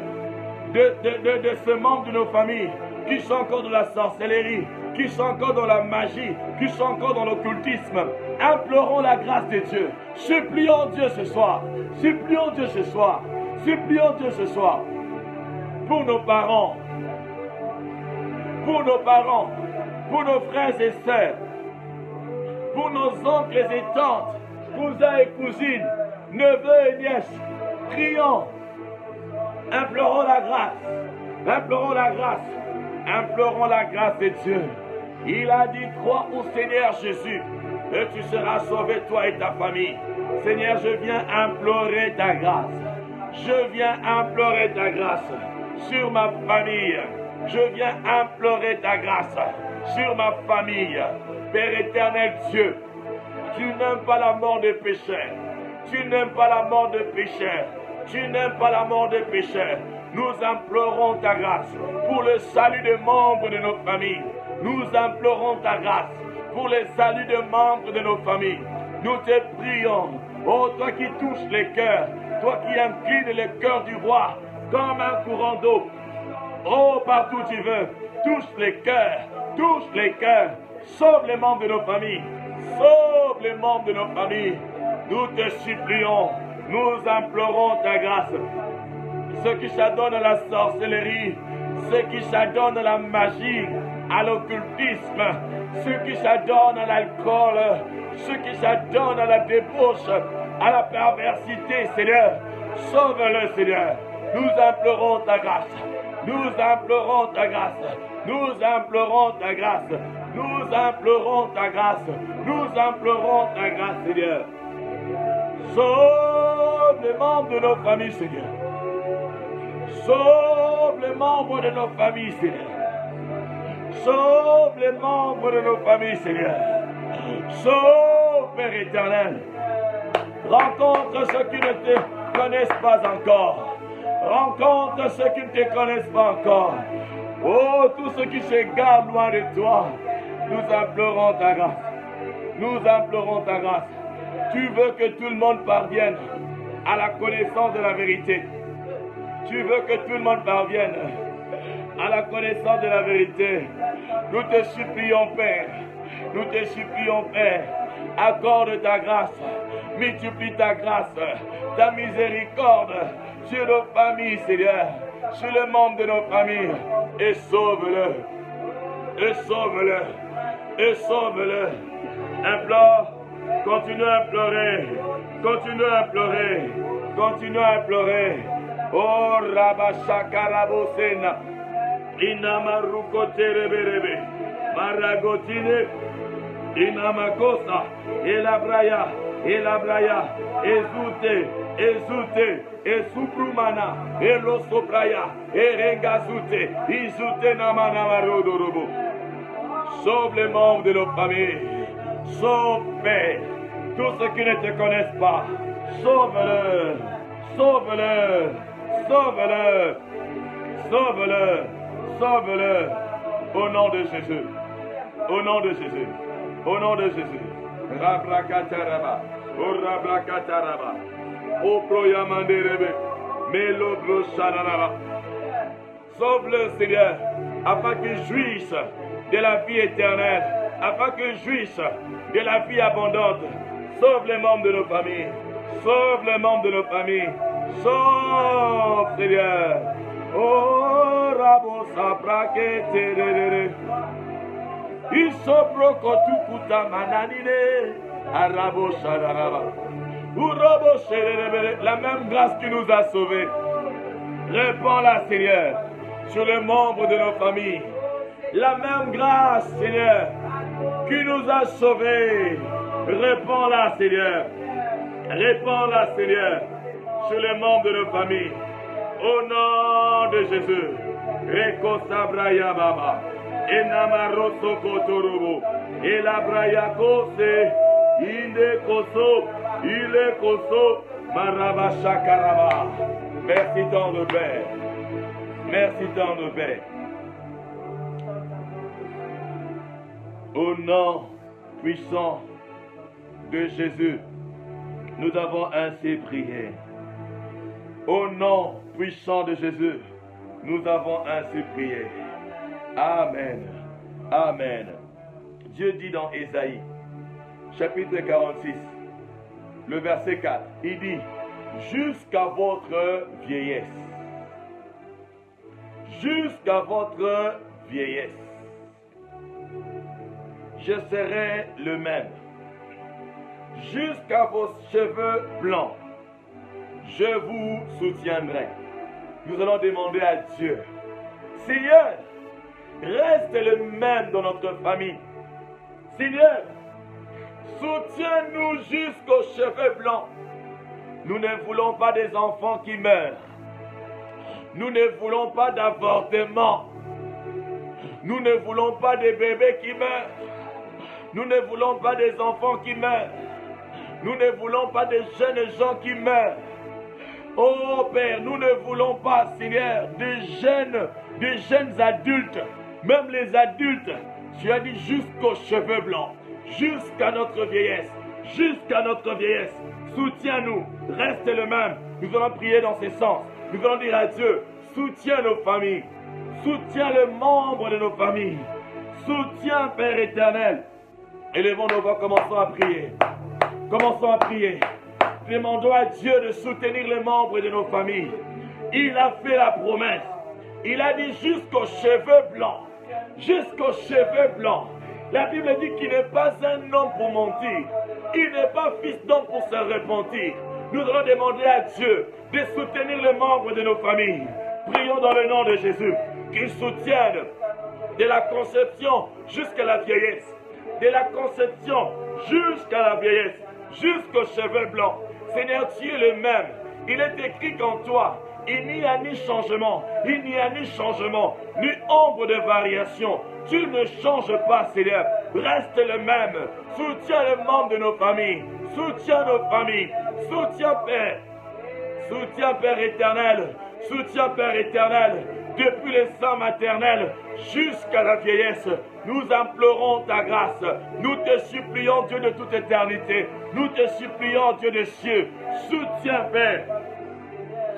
de ce membre de nos familles qui sont encore dans la sorcellerie, qui sont encore dans la magie, qui sont encore dans l'occultisme. Implorons la grâce de Dieu. Supplions Dieu ce soir. Supplions Dieu ce soir. Supplions Dieu ce soir. Pour nos parents. Pour nos parents. Pour nos frères et sœurs. Pour nos oncles et tantes. Cousins et cousines. Neveux et nièces. Prions. Implorons la grâce. Implorons la grâce. Implorons la grâce de Dieu. Il a dit, crois au Seigneur Jésus et tu seras sauvé, toi et ta famille. Seigneur, je viens implorer ta grâce. Je viens implorer ta grâce sur ma famille. Je viens implorer ta grâce sur ma famille. Père éternel Dieu, tu n'aimes pas la mort des pécheurs. Tu n'aimes pas la mort des pécheurs. Tu n'aimes pas la mort des pécheurs. Nous implorons ta grâce pour le salut des membres de nos familles. Nous implorons ta grâce pour le salut des membres de nos familles. Nous te prions, oh toi qui touches les cœurs, toi qui inclines les cœurs du roi comme un courant d'eau. Oh, partout où tu veux, touche les cœurs, touche les cœurs. Sauve les membres de nos familles, sauve les membres de nos familles. Nous te supplions, nous implorons ta grâce. Ceux qui s'adonnent à la sorcellerie, ceux qui s'adonnent à la magie, à l'occultisme, ceux qui s'adonnent à l'alcool, ceux qui s'adonnent à la débauche, à la perversité, Seigneur, sauve-le, Seigneur. Nous implorons ta grâce, nous implorons ta grâce, nous implorons ta grâce, nous implorons ta grâce, nous implorons ta grâce, Seigneur. Sauve les membres de nos familles, Seigneur. Sauve les membres de nos familles, Seigneur. Sauve les membres de nos familles, Seigneur. Sauve, Père éternel. Rencontre ceux qui ne te connaissent pas encore. Rencontre ceux qui ne te connaissent pas encore. Oh, tous ceux qui s'égarent loin de toi, nous implorons ta grâce. Nous implorons ta grâce. Tu veux que tout le monde parvienne à la connaissance de la vérité. Tu veux que tout le monde parvienne à la connaissance de la vérité. Nous te supplions, Père. Nous te supplions, Père. Accorde ta grâce. Multiplie ta grâce, ta miséricorde sur nos familles, Seigneur. Sur les membres de nos familles. Et sauve-le. Et sauve-le. Et sauve-le. Implore. Continue à implorer. Continue à implorer. Continue à implorer. Oh, Rabashakarabosena. Inamarukotereberebe. Maragotine. Inamakosa. Elabraya. Elabraya. Ezute. Ezute. Esuprumana. Elosobraya. Erengazute. Izute namanamarodorobo. Sauve les membres de nos familles. Sauve, Père, tous ceux qui ne te connaissent pas. Sauve-le. Sauve-le. Sauve-le. Sauve-le. Sauve-le. Au nom de Jésus. Au nom de Jésus. Au nom de Jésus. Rabrakataraba. O Rabrakataraba. O Proyamanderebe. Melobro Shanaraba. Sauve-le, Seigneur, afin qu'il jouisse de la vie éternelle. Afin que jouisse de la vie abondante. Sauve les membres de nos familles. Sauve les membres de nos familles. Sauve, Seigneur. Oh, Rabo Sabrake Terere. Isobro Kotukuta Mananine. Arabo Shadaraba. Urobo Sherere. La même grâce qui nous a sauvés. Répands-la, Seigneur, sur les membres de nos familles. La même grâce, Seigneur, qui nous a sauvés. Répands-la, Seigneur. Répands-la, Seigneur, sur les membres de nos familles. Au nom de Jésus. Rekosabraya Baba. Enamaroso Kotorobo. Elabraya Kose. Inde Koso. Ile Koso. Marabashakaraba. Merci tant de Père. Merci tant de Père. Au nom puissant de Jésus, nous avons ainsi prié. Au nom puissant de Jésus, nous avons ainsi prié. Amen. Amen. Dieu dit dans Ésaïe, chapitre 46, le verset 4, il dit, jusqu'à votre vieillesse. Jusqu'à votre vieillesse. Je serai le même. Jusqu'à vos cheveux blancs, je vous soutiendrai. Nous allons demander à Dieu, Seigneur, reste le même dans notre famille. Seigneur, soutiens-nous jusqu'aux cheveux blancs. Nous ne voulons pas des enfants qui meurent. Nous ne voulons pas d'avortement. Nous ne voulons pas des bébés qui meurent. Nous ne voulons pas des enfants qui meurent. Nous ne voulons pas des jeunes gens qui meurent. Oh Père, nous ne voulons pas, Seigneur, des jeunes adultes. Même les adultes, tu as dit jusqu'aux cheveux blancs, jusqu'à notre vieillesse, jusqu'à notre vieillesse. Soutiens-nous, reste le même. Nous allons prier dans ce sens. Nous allons dire à Dieu, soutiens nos familles, Soutiens les membres de nos familles. Soutiens, Père éternel. Élevons nos voix, commençons à prier. Commençons à prier. Demandons à Dieu de soutenir les membres de nos familles. Il a fait la promesse. Il a dit jusqu'aux cheveux blancs. Jusqu'aux cheveux blancs. La Bible dit qu'il n'est pas un homme pour mentir. Il n'est pas fils d'homme pour se repentir. Nous allons demander à Dieu de soutenir les membres de nos familles. Prions dans le nom de Jésus. Qu'il soutienne de la conception jusqu'à la vieillesse. De la conception jusqu'à la vieillesse. Jusqu'aux cheveux blancs. Seigneur, tu es le même. Il est écrit qu'en toi, il n'y a ni changement, il n'y a ni changement, ni ombre de variation. Tu ne changes pas, Seigneur. Reste le même. Soutiens les membres de nos familles. Soutiens nos familles. Soutiens, Père. Soutiens, Père éternel. Soutiens, Père éternel. Depuis les seins maternels jusqu'à la vieillesse, nous implorons ta grâce. Nous te supplions, Dieu de toute éternité. Nous te supplions, Dieu des cieux. Soutiens, Père.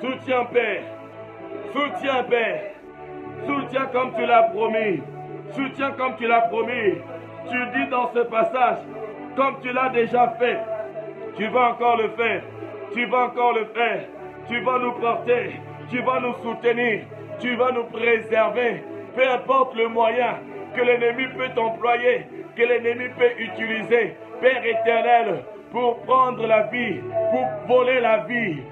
Soutiens, Père. Soutiens, Père. Soutiens comme tu l'as promis. Soutiens comme tu l'as promis. Tu dis dans ce passage, comme tu l'as déjà fait, tu vas encore le faire. Tu vas encore le faire. Tu vas nous porter. Tu vas nous soutenir. Tu vas nous préserver. Peu importe le moyen que l'ennemi peut employer, que l'ennemi peut utiliser. Père éternel, pour prendre la vie, pour voler la vie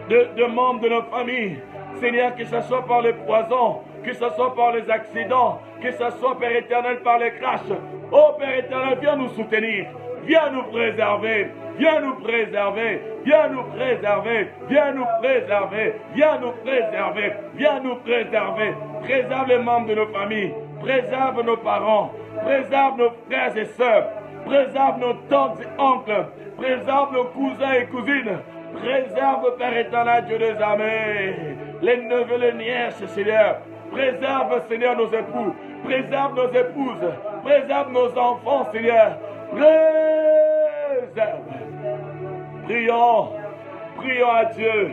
de membres de notre famille. Seigneur, que ce soit par les poisons, que ce soit par les accidents, que ce soit, Père éternel, par les crashs. Oh Père éternel, viens nous soutenir, viens nous préserver, viens nous préserver, viens nous préserver, viens nous préserver, viens nous préserver, viens nous préserver. Préserve les membres de nos familles, préserve nos parents, préserve nos frères et sœurs, préserve nos tantes et oncles, préserve nos cousins et cousines. Préserve, Père éternel, Dieu des armées, les neveux, les nièces, Seigneur. Préserve, Seigneur, nos époux. Préserve nos épouses. Préserve nos enfants, Seigneur. Préserve. Prions. Prions à Dieu.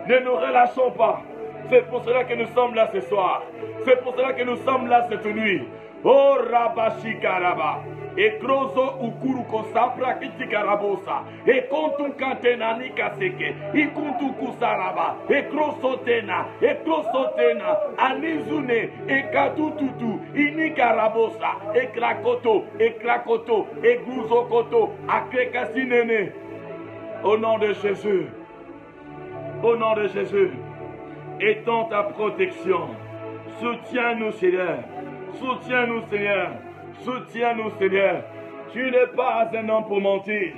Ne nous relâchons pas. C'est pour cela que nous sommes là ce soir. C'est pour cela que nous sommes là cette nuit. Oh Rabashikaraba. Et krozo ukuruko sapra kitikarabosa. Et kontu kantenani kaseke. Et kontu kusaraba. Et krosotena. Et krosotena. Anizune. Et katututu. Inikarabosa. Et krakoto. Et krakoto. Et gluzokoto. Akrekasinene. Au nom de Jésus. Au nom de Jésus. Étends ta protection. Soutiens-nous, Seigneur. Soutiens-nous, Seigneur. Soutiens-nous, Seigneur. Tu n'es pas un homme pour mentir.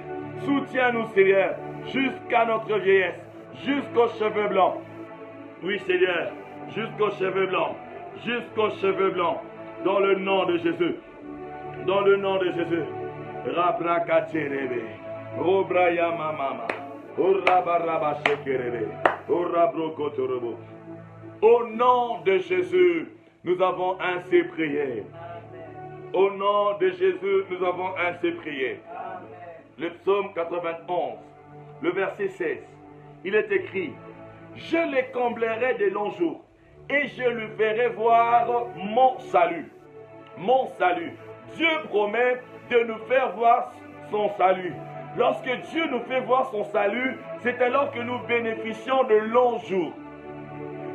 Soutiens-nous, Seigneur, jusqu'à notre vieillesse, jusqu'aux cheveux blancs. Oui, Seigneur, jusqu'aux cheveux blancs, jusqu'aux cheveux blancs, dans le nom de Jésus. Dans le nom de Jésus. Rabrakaterebe, Obrayamamama, Orabarabashekerebe, Orabrokotorobo. Au nom de Jésus, nous avons ainsi prié. Au nom de Jésus, nous avons ainsi prié. Le psaume 91, le verset 16, il est écrit: je les comblerai de longs jours et je lui ferai voir mon salut. Mon salut. Dieu promet de nous faire voir son salut. Lorsque Dieu nous fait voir son salut, c'est alors que nous bénéficions de longs jours.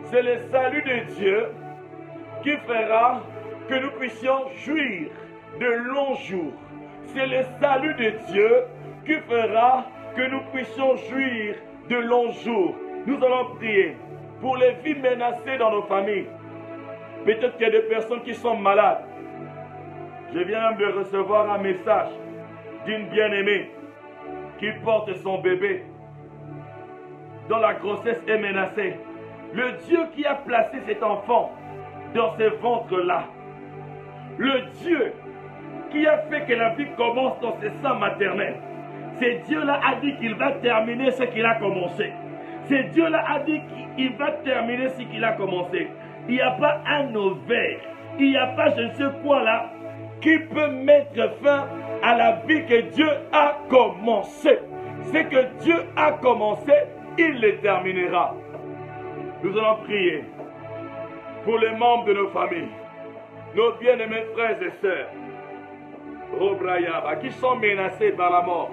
C'est le salut de Dieu qui fera que nous puissions jouir de longs jours. C'est le salut de Dieu qui fera que nous puissions jouir de longs jours. Nous allons prier pour les vies menacées dans nos familles. Peut-être qu'il y a des personnes qui sont malades. Je viens de recevoir un message d'une bien-aimée qui porte son bébé dont la grossesse est menacée. Le Dieu qui a placé cet enfant dans ce ventre-là, le Dieu qui a fait que la vie commence dans ses seins maternels, ce Dieu-là a dit qu'il va terminer ce qu'il a commencé. Ce Dieu-là a dit qu'il va terminer ce qu'il a commencé. Il n'y a pas un ovaire, il n'y a pas je ne sais quoi là, qui peut mettre fin à la vie que Dieu a commencé. Ce que Dieu a commencé, il le terminera. Nous allons prier. pour les membres de nos familles, nos bien-aimés frères et sœurs, Robrayaba, qui sont menacés par la mort,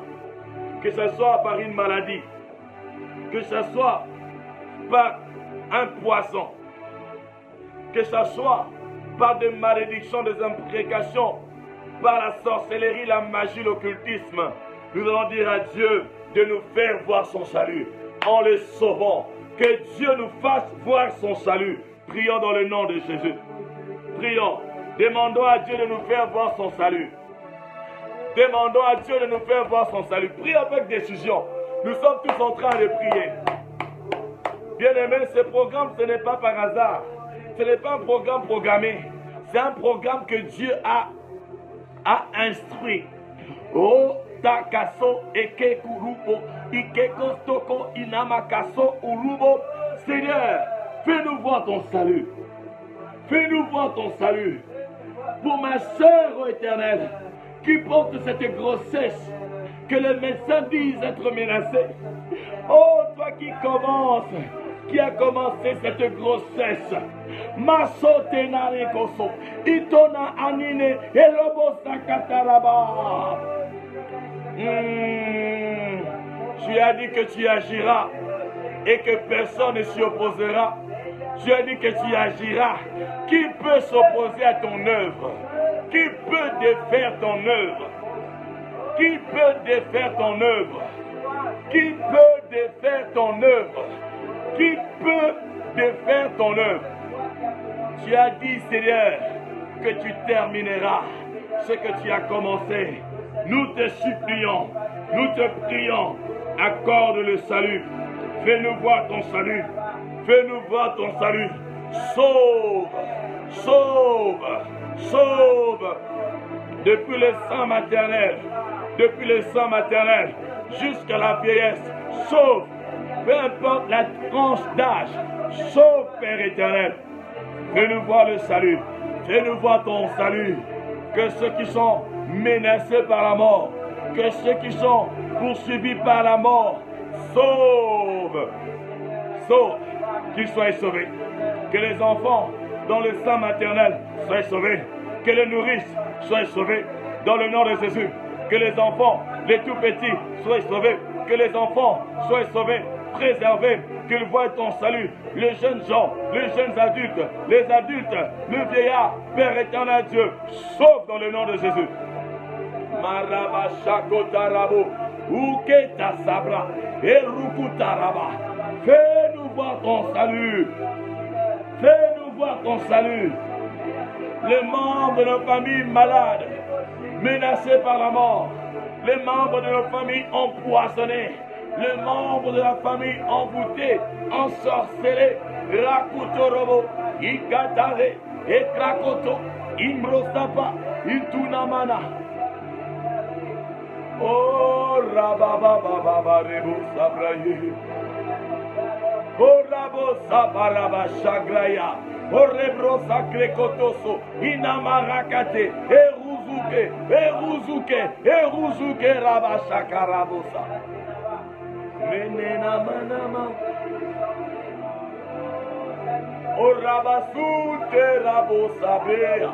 que ce soit par une maladie, que ce soit par un poisson, que ce soit par des malédictions, des imprécations, par la sorcellerie, la magie, l'occultisme. Nous allons dire à Dieu de nous faire voir son salut en le sauvant. Que Dieu nous fasse voir son salut. Prions dans le nom de Jésus. Prions. Demandons à Dieu de nous faire voir son salut. Demandons à Dieu de nous faire voir son salut. Prions avec décision. Nous sommes tous en train de prier. Bien-aimés, ce programme, ce n'est pas par hasard. Ce n'est pas un programme programmé. C'est un programme que Dieu a instruit. Oh, takaso eke kurubo, ikeko stoko inamakaso urubo. Seigneur, fais-nous voir ton salut. Fais-nous voir ton salut. Pour ma sœur, ô Éternel, qui porte cette grossesse, que les médecins disent être menacés. Oh, toi qui commences, qui a commencé cette grossesse. Masotenare koso, itona anine, elobo sakataraba. Tu as dit que tu agiras et que personne ne s'y opposera. Tu as dit que tu agiras. Qui peut s'opposer à ton œuvre? Qui peut défaire ton œuvre? Qui peut défaire ton œuvre? Qui peut défaire ton œuvre? Qui peut défaire ton œuvre? Tu as dit, Seigneur, que tu termineras ce que tu as commencé. Nous te supplions, nous te prions, accorde le salut. Fais-nous voir ton salut. Fais-nous voir ton salut. Sauve, sauve, sauve. Depuis le sein maternel, depuis le sein maternel jusqu'à la vieillesse. Sauve, peu importe la tranche d'âge. Sauve, Père éternel. Fais-nous voir le salut. Fais-nous voir ton salut. Que ceux qui sont menacés par la mort, que ceux qui sont poursuivis par la mort, sauve. Sauve. Qu'ils soient sauvés. Que les enfants dans le sein maternel soient sauvés. Que les nourrices soient sauvés. Dans le nom de Jésus. Que les enfants, les tout petits, soient sauvés. Que les enfants soient sauvés, préservés. Qu'ils voient ton salut. Les jeunes gens, les jeunes adultes, les adultes, le vieillard, Père éternel Dieu, sauve dans le nom de Jésus. Maraba shakotarabo, uketa sabra, erukutaraba. Fais-nous voir ton salut. Fais-nous voir ton salut. Les membres de nos familles malades, menacés par la mort. Les membres de nos familles empoisonnés. Les membres de la famille envoûtés, ensorcelés. Rakutorobo, Ikatare, Ekrakoto, Imbrosapa, Itunamana. Oh, Rabababa, Rebo Sabraye. Oh, Rabo Sabaraba Shagraya. Oh, Rebro Sacre Kotoso, Inamarakate, Eruzuke, Eruzuke, Eruzuke, Rabashakarabosa. Menena manama. Oh, Rabasute, Rabosabea.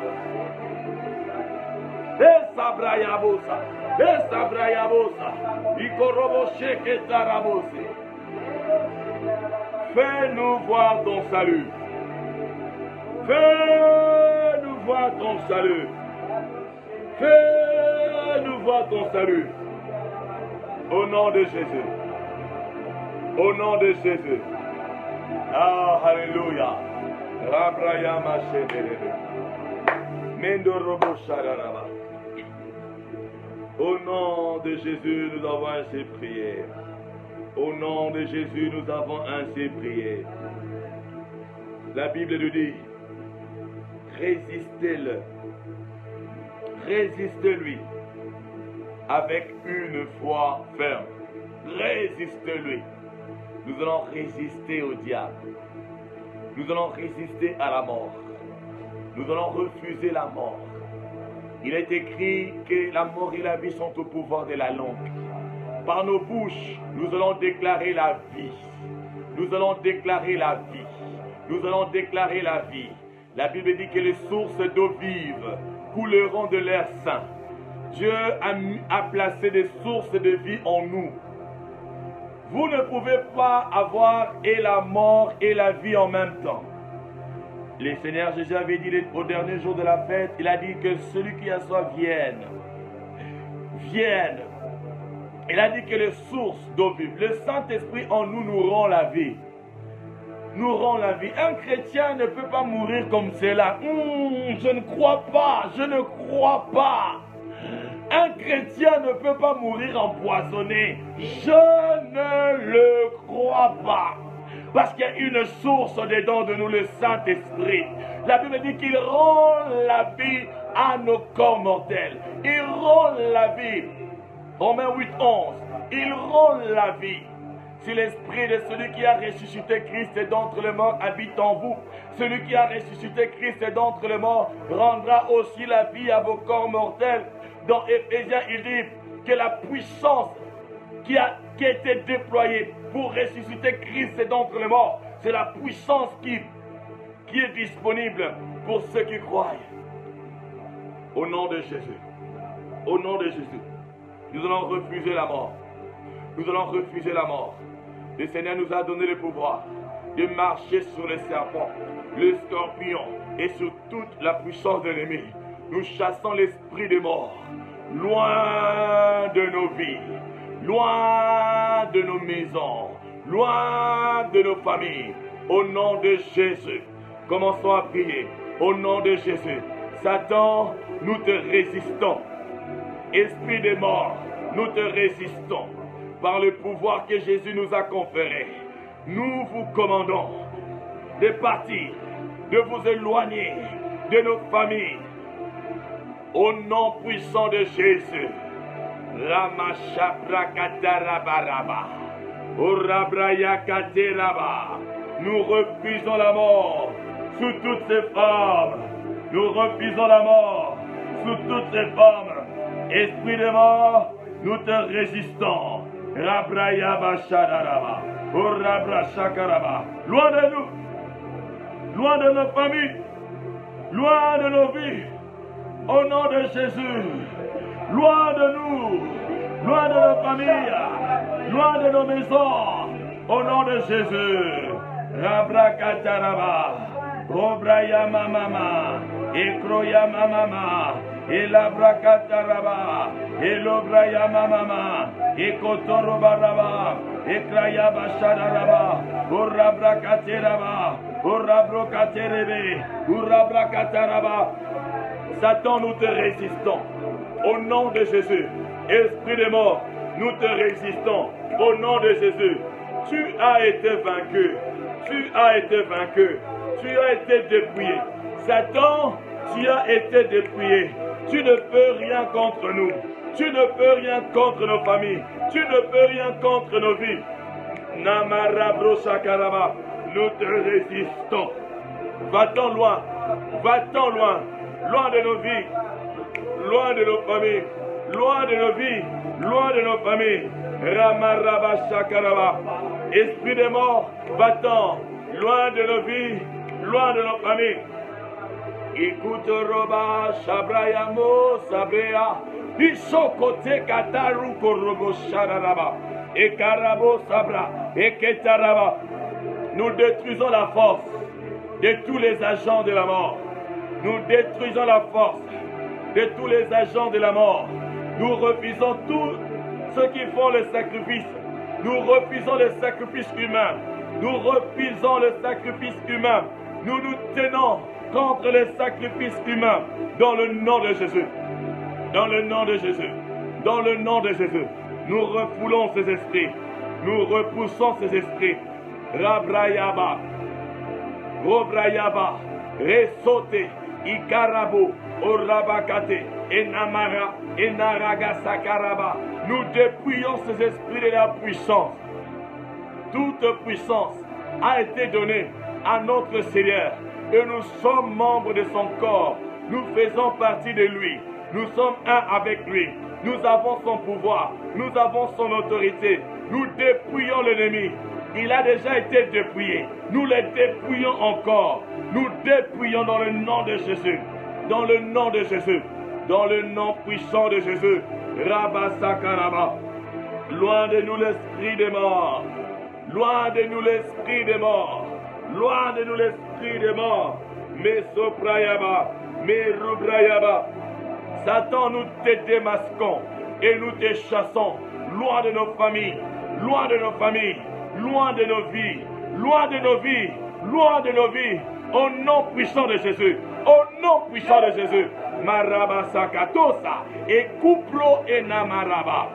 Esabrayabosa, Esabrayabosa, Ikorobo Sheketarabose. Fais-nous voir ton salut. Fais-nous voir ton salut. Fais-nous voir ton salut. Au nom de Jésus. Au nom de Jésus. Ah, alléluia. Rabrayama Shedelebe. Mendorobo Shararaba. Au nom de Jésus, nous avons ainsi prié. Au nom de Jésus, nous avons ainsi prié. La Bible nous dit, résistez-le. Résistez-lui avec une foi ferme. Résistez-lui. Nous allons résister au diable. Nous allons résister à la mort. Nous allons refuser la mort. Il est écrit que la mort et la vie sont au pouvoir de la langue. Par nos bouches, nous allons déclarer la vie. Nous allons déclarer la vie. Nous allons déclarer la vie. La Bible dit que les sources d'eau vive couleront de l'air saint. Dieu a placé des sources de vie en nous. Vous ne pouvez pas avoir et la mort et la vie en même temps. Le Seigneur Jésus avait dit au dernier jour de la fête, il a dit que celui qui a soif vienne. Vienne. Il a dit que les sources d'eau vive, le Saint-Esprit en nous nous rend la vie. Nous rend la vie. Un chrétien ne peut pas mourir comme cela. Je ne crois pas, je ne crois pas. Un chrétien ne peut pas mourir empoisonné. Je ne le crois pas. Parce qu'il y a une source dedans de nous, le Saint-Esprit. La Bible dit qu'il rend la vie à nos corps mortels. Il rend la vie. Romains 8:11. Il rend la vie. Si l'esprit de celui qui a ressuscité Christ d'entre les morts habite en vous, celui qui a ressuscité Christ d'entre les morts rendra aussi la vie à vos corps mortels. Dans Éphésiens, il dit que la puissance qui a été déployée pour ressusciter Christ d'entre les morts, c'est la puissance qui est disponible pour ceux qui croient. Au nom de Jésus, au nom de Jésus, nous allons refuser la mort. Nous allons refuser la mort. Le Seigneur nous a donné le pouvoir de marcher sur les serpents, le scorpion et sur toute la puissance de l'ennemi. Nous chassons l'esprit de mort loin de nos vies, loin de nos maisons, loin de nos familles. Au nom de Jésus, commençons à prier. Au nom de Jésus, Satan, nous te résistons. Esprit de mort, nous te résistons. Par le pouvoir que Jésus nous a conféré, nous vous commandons de partir, de vous éloigner de nos familles. Au nom puissant de Jésus. Nous refusons la mort sous toutes ces formes. Nous refusons la mort sous toutes ces formes. Esprit de mort, nous te résistons. Loin de nous, loin de nos familles, loin de nos vies. Au nom de Jésus, loin de nous, loin de nos familles, loin de nos maisons. Au nom de Jésus. Rabrakataraba, Obraya Mama, Ekroya Mama, Elabrakataraba, Elobraya Mama, Ekotorobaraba, Ekraya Bashadaraba, Urabrakateraba, Urabrokaterebe, Urabrakataraba. Satan, nous te résistons. Au nom de Jésus. Esprit de mort, nous te résistons. Au nom de Jésus. Tu as été vaincu. Tu as été vaincu. Tu as été dépouillé. Satan, tu as été dépouillé. Tu ne peux rien contre nous. Tu ne peux rien contre nos familles. Tu ne peux rien contre nos vies. Namarabro Sakaraba, nous te résistons. Va-t'en loin. Va-t'en loin. Loin de nos vies. Loin de nos familles. Loin de nos vies. Loin de nos familles. Ramaraba Sakaraba. Esprit de mort, va-t'en, loin de nos vies, loin de nos familles. Écoute Roba, Shabrayamo, Sabrea, Isokote Kataru Korobo Shararaba, Ekarabo Sabra, Eketaraba. Nous détruisons la force de tous les agents de la mort. Nous détruisons la force de tous les agents de la mort. Nous refusons tous ceux qui font le sacrifice. Nous refusons le sacrifice humain. Nous refusons le sacrifice humain. Nous nous tenons contre le sacrifice humain dans le nom de Jésus. Dans le nom de Jésus. Dans le nom de Jésus. Nous refoulons ces esprits. Nous repoussons ces esprits. Rabrayaba. Robrayaba. Resote. Ikarabo. Orabakate. Enamara. Enaraga Sakaraba. Nous dépouillons ces esprits de la puissance. Toute puissance a été donnée à notre Seigneur et nous sommes membres de son corps. Nous faisons partie de lui. Nous sommes un avec lui. Nous avons son pouvoir. Nous avons son autorité. Nous dépouillons l'ennemi. Il a déjà été dépouillé. Nous le dépouillons encore. Nous dépouillons dans le nom de Jésus. Dans le nom de Jésus. Dans le nom puissant de Jésus. Rabasakaraba. Loin de nous l'esprit des morts. Loin de nous l'esprit des morts. Loin de nous l'esprit des morts. Mesoprayaba. Merubrayaba. Satan, nous te démasquons et nous te chassons. Loin de nos familles. Loin de nos familles. Loin de nos vies. Loin de nos vies. Loin de nos vies. Au nom puissant de Jésus. Au nom puissant de Jésus. Maraba sakatosa et kupro et namaraba.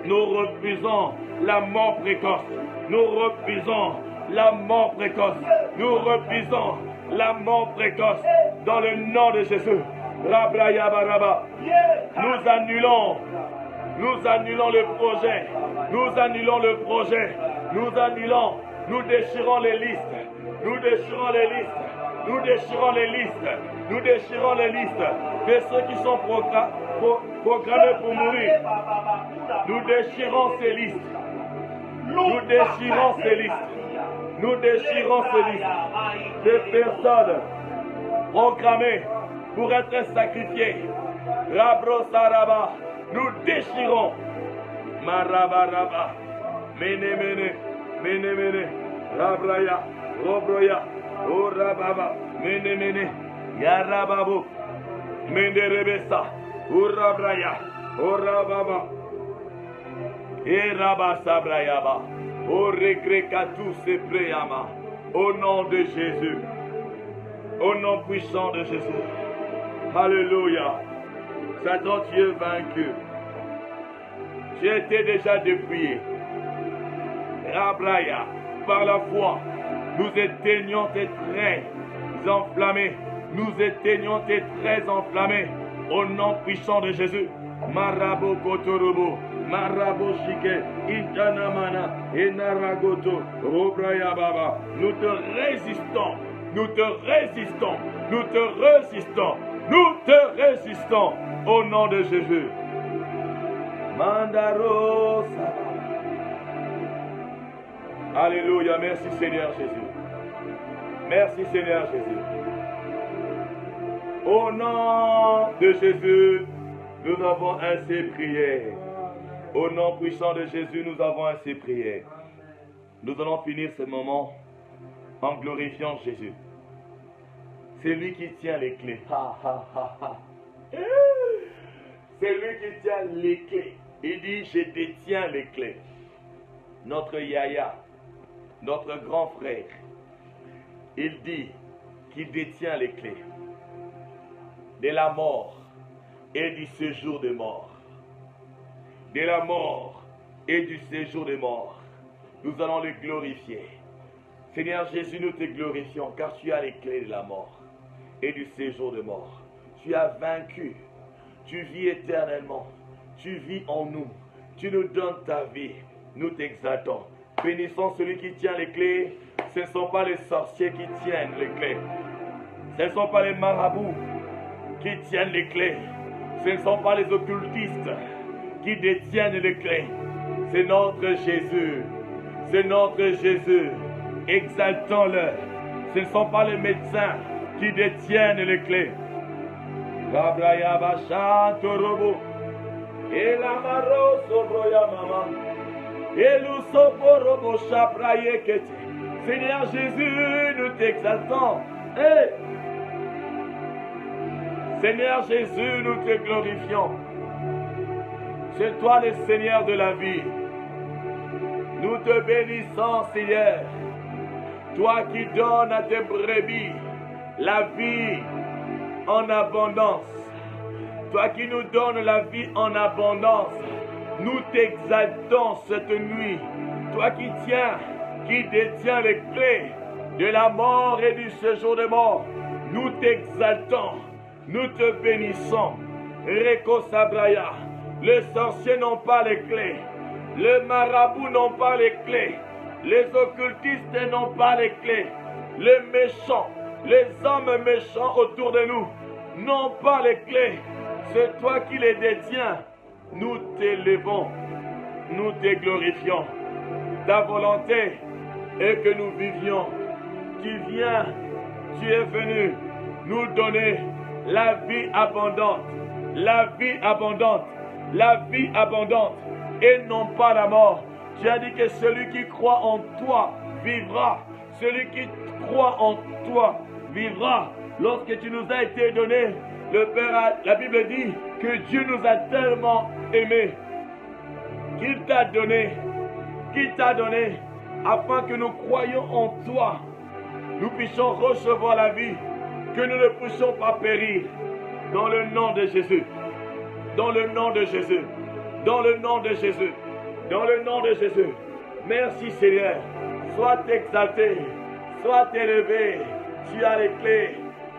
Nous refusons la mort précoce. Nous refusons la mort précoce. Nous refusons la mort précoce. Dans le nom de Jésus. Rabrayabaraba. Nous annulons le projet. Nous annulons le projet. Nous annulons. Nous déchirons les listes. Nous déchirons les listes. Nous déchirons les listes. Nous déchirons les listes de ceux qui sont programmés pour mourir. Nous déchirons ces listes. Nous déchirons ces listes. Nous déchirons ces listes de personnes programmées pour être sacrifiées. Rabrosaraba. Nous déchirons. Marabaraba. Mene mene. Mene mene. Rabraya. Robroya. Urababa. Mene mene. Yarababu. Mene rebesa. Urabraya. Urababa. Erabasabrayaba. Orekrekatu sepreyama. Au nom de Jésus. Au nom puissant de Jésus. Alléluia. Satan, tu es vaincu. Tu étais déjà dépouillé. Rabraya. Par la foi, nous éteignons tes traits enflammés. Nous éteignons tes traits enflammés. Au nom puissant de Jésus. Marabo Kotorobo. Marabo Shike. Intanamana. Enaragoto. Robraya Baba. Nous te résistons. Nous te résistons. Nous te résistons. Nous te résistons. Au nom de Jésus. Mandaro Saba. Alléluia. Merci Seigneur Jésus. Merci Seigneur Jésus. Au nom de Jésus, nous avons ainsi prié. Au nom puissant de Jésus, nous avons ainsi prié. Nous allons finir ce moment en glorifiant Jésus. C'est lui qui tient les clés. C'est lui qui tient les clés. Il dit, je détiens les clés. Notre Yaya, notre grand frère, il dit qu'il détient les clés de la mort et du séjour de mort. De la mort et du séjour de mort. Nous allons le glorifier. Seigneur Jésus, nous te glorifions car tu as les clés de la mort et du séjour de mort. Tu as vaincu. Tu vis éternellement. Tu vis en nous. Tu nous donnes ta vie. Nous t'exaltons. Bénissons celui qui tient les clés. Ce ne sont pas les sorciers qui tiennent les clés. Ce ne sont pas les marabouts qui tiennent les clés. Ce ne sont pas les occultistes qui détiennent les clés. C'est notre Jésus. C'est notre Jésus. Exaltons-le. Ce ne sont pas les médecins qui détiennent les clés. Seigneur Jésus, nous t'exaltons. Hey. Seigneur Jésus, nous te glorifions. C'est toi le Seigneur de la vie. Nous te bénissons, Seigneur. Toi qui donnes à tes brebis la vie en abondance. Toi qui nous donnes la vie en abondance. Nous t'exaltons cette nuit. Toi qui détiens les clés de la mort et du séjour de mort. Nous t'exaltons. Nous te bénissons. Reko Sabraya. Les sorciers n'ont pas les clés. Les marabouts n'ont pas les clés. Les occultistes n'ont pas les clés. Les méchants, les hommes méchants autour de nous n'ont pas les clés. C'est toi qui les détiens. Nous t'élevons. Nous te glorifions. Ta volonté et que nous vivions. Tu viens, tu es venu nous donner la vie abondante, la vie abondante, la vie abondante, et non pas la mort. Tu as dit que celui qui croit en toi vivra. Celui qui croit en toi vivra. Lorsque tu nous as été donné, le Père, la Bible dit que Dieu nous a tellement aimés qu'il t'a donné, afin que nous croyions en toi, nous puissions recevoir la vie, que nous ne puissions pas périr. Dans le nom de Jésus, dans le nom de Jésus, dans le nom de Jésus, dans le nom de Jésus. Merci Seigneur, sois exalté, sois élevé. Tu as les clés,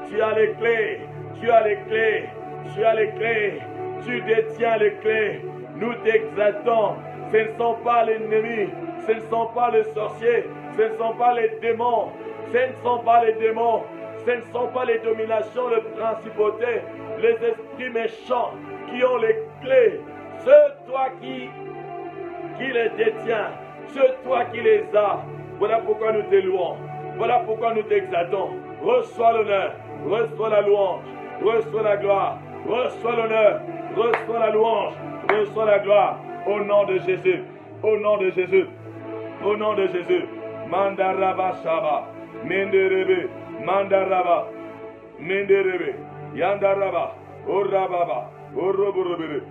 tu as les clés, tu as les clés, tu as les clés, tu détiens les clés. Nous t'exaltons. Ce ne sont pas l'ennemi, ce ne sont pas les sorciers, ce ne sont pas les démons, ce ne sont pas les démons, ce ne sont pas les dominations, les principautés, les esprits méchants qui ont les clés. C'est toi qui les détiens, c'est toi qui les as. Voilà pourquoi nous te louons, voilà pourquoi nous t'exaltons. Reçois l'honneur, reçois la louange, reçois la gloire, reçois l'honneur, reçois la louange, reçois la gloire. Au nom de Jésus, au nom de Jésus, au nom de Jésus. Mandaraba Shaba, Menderebe, Mandaraba, Menderebe, Yandaraba, Orababa, Oroborebe,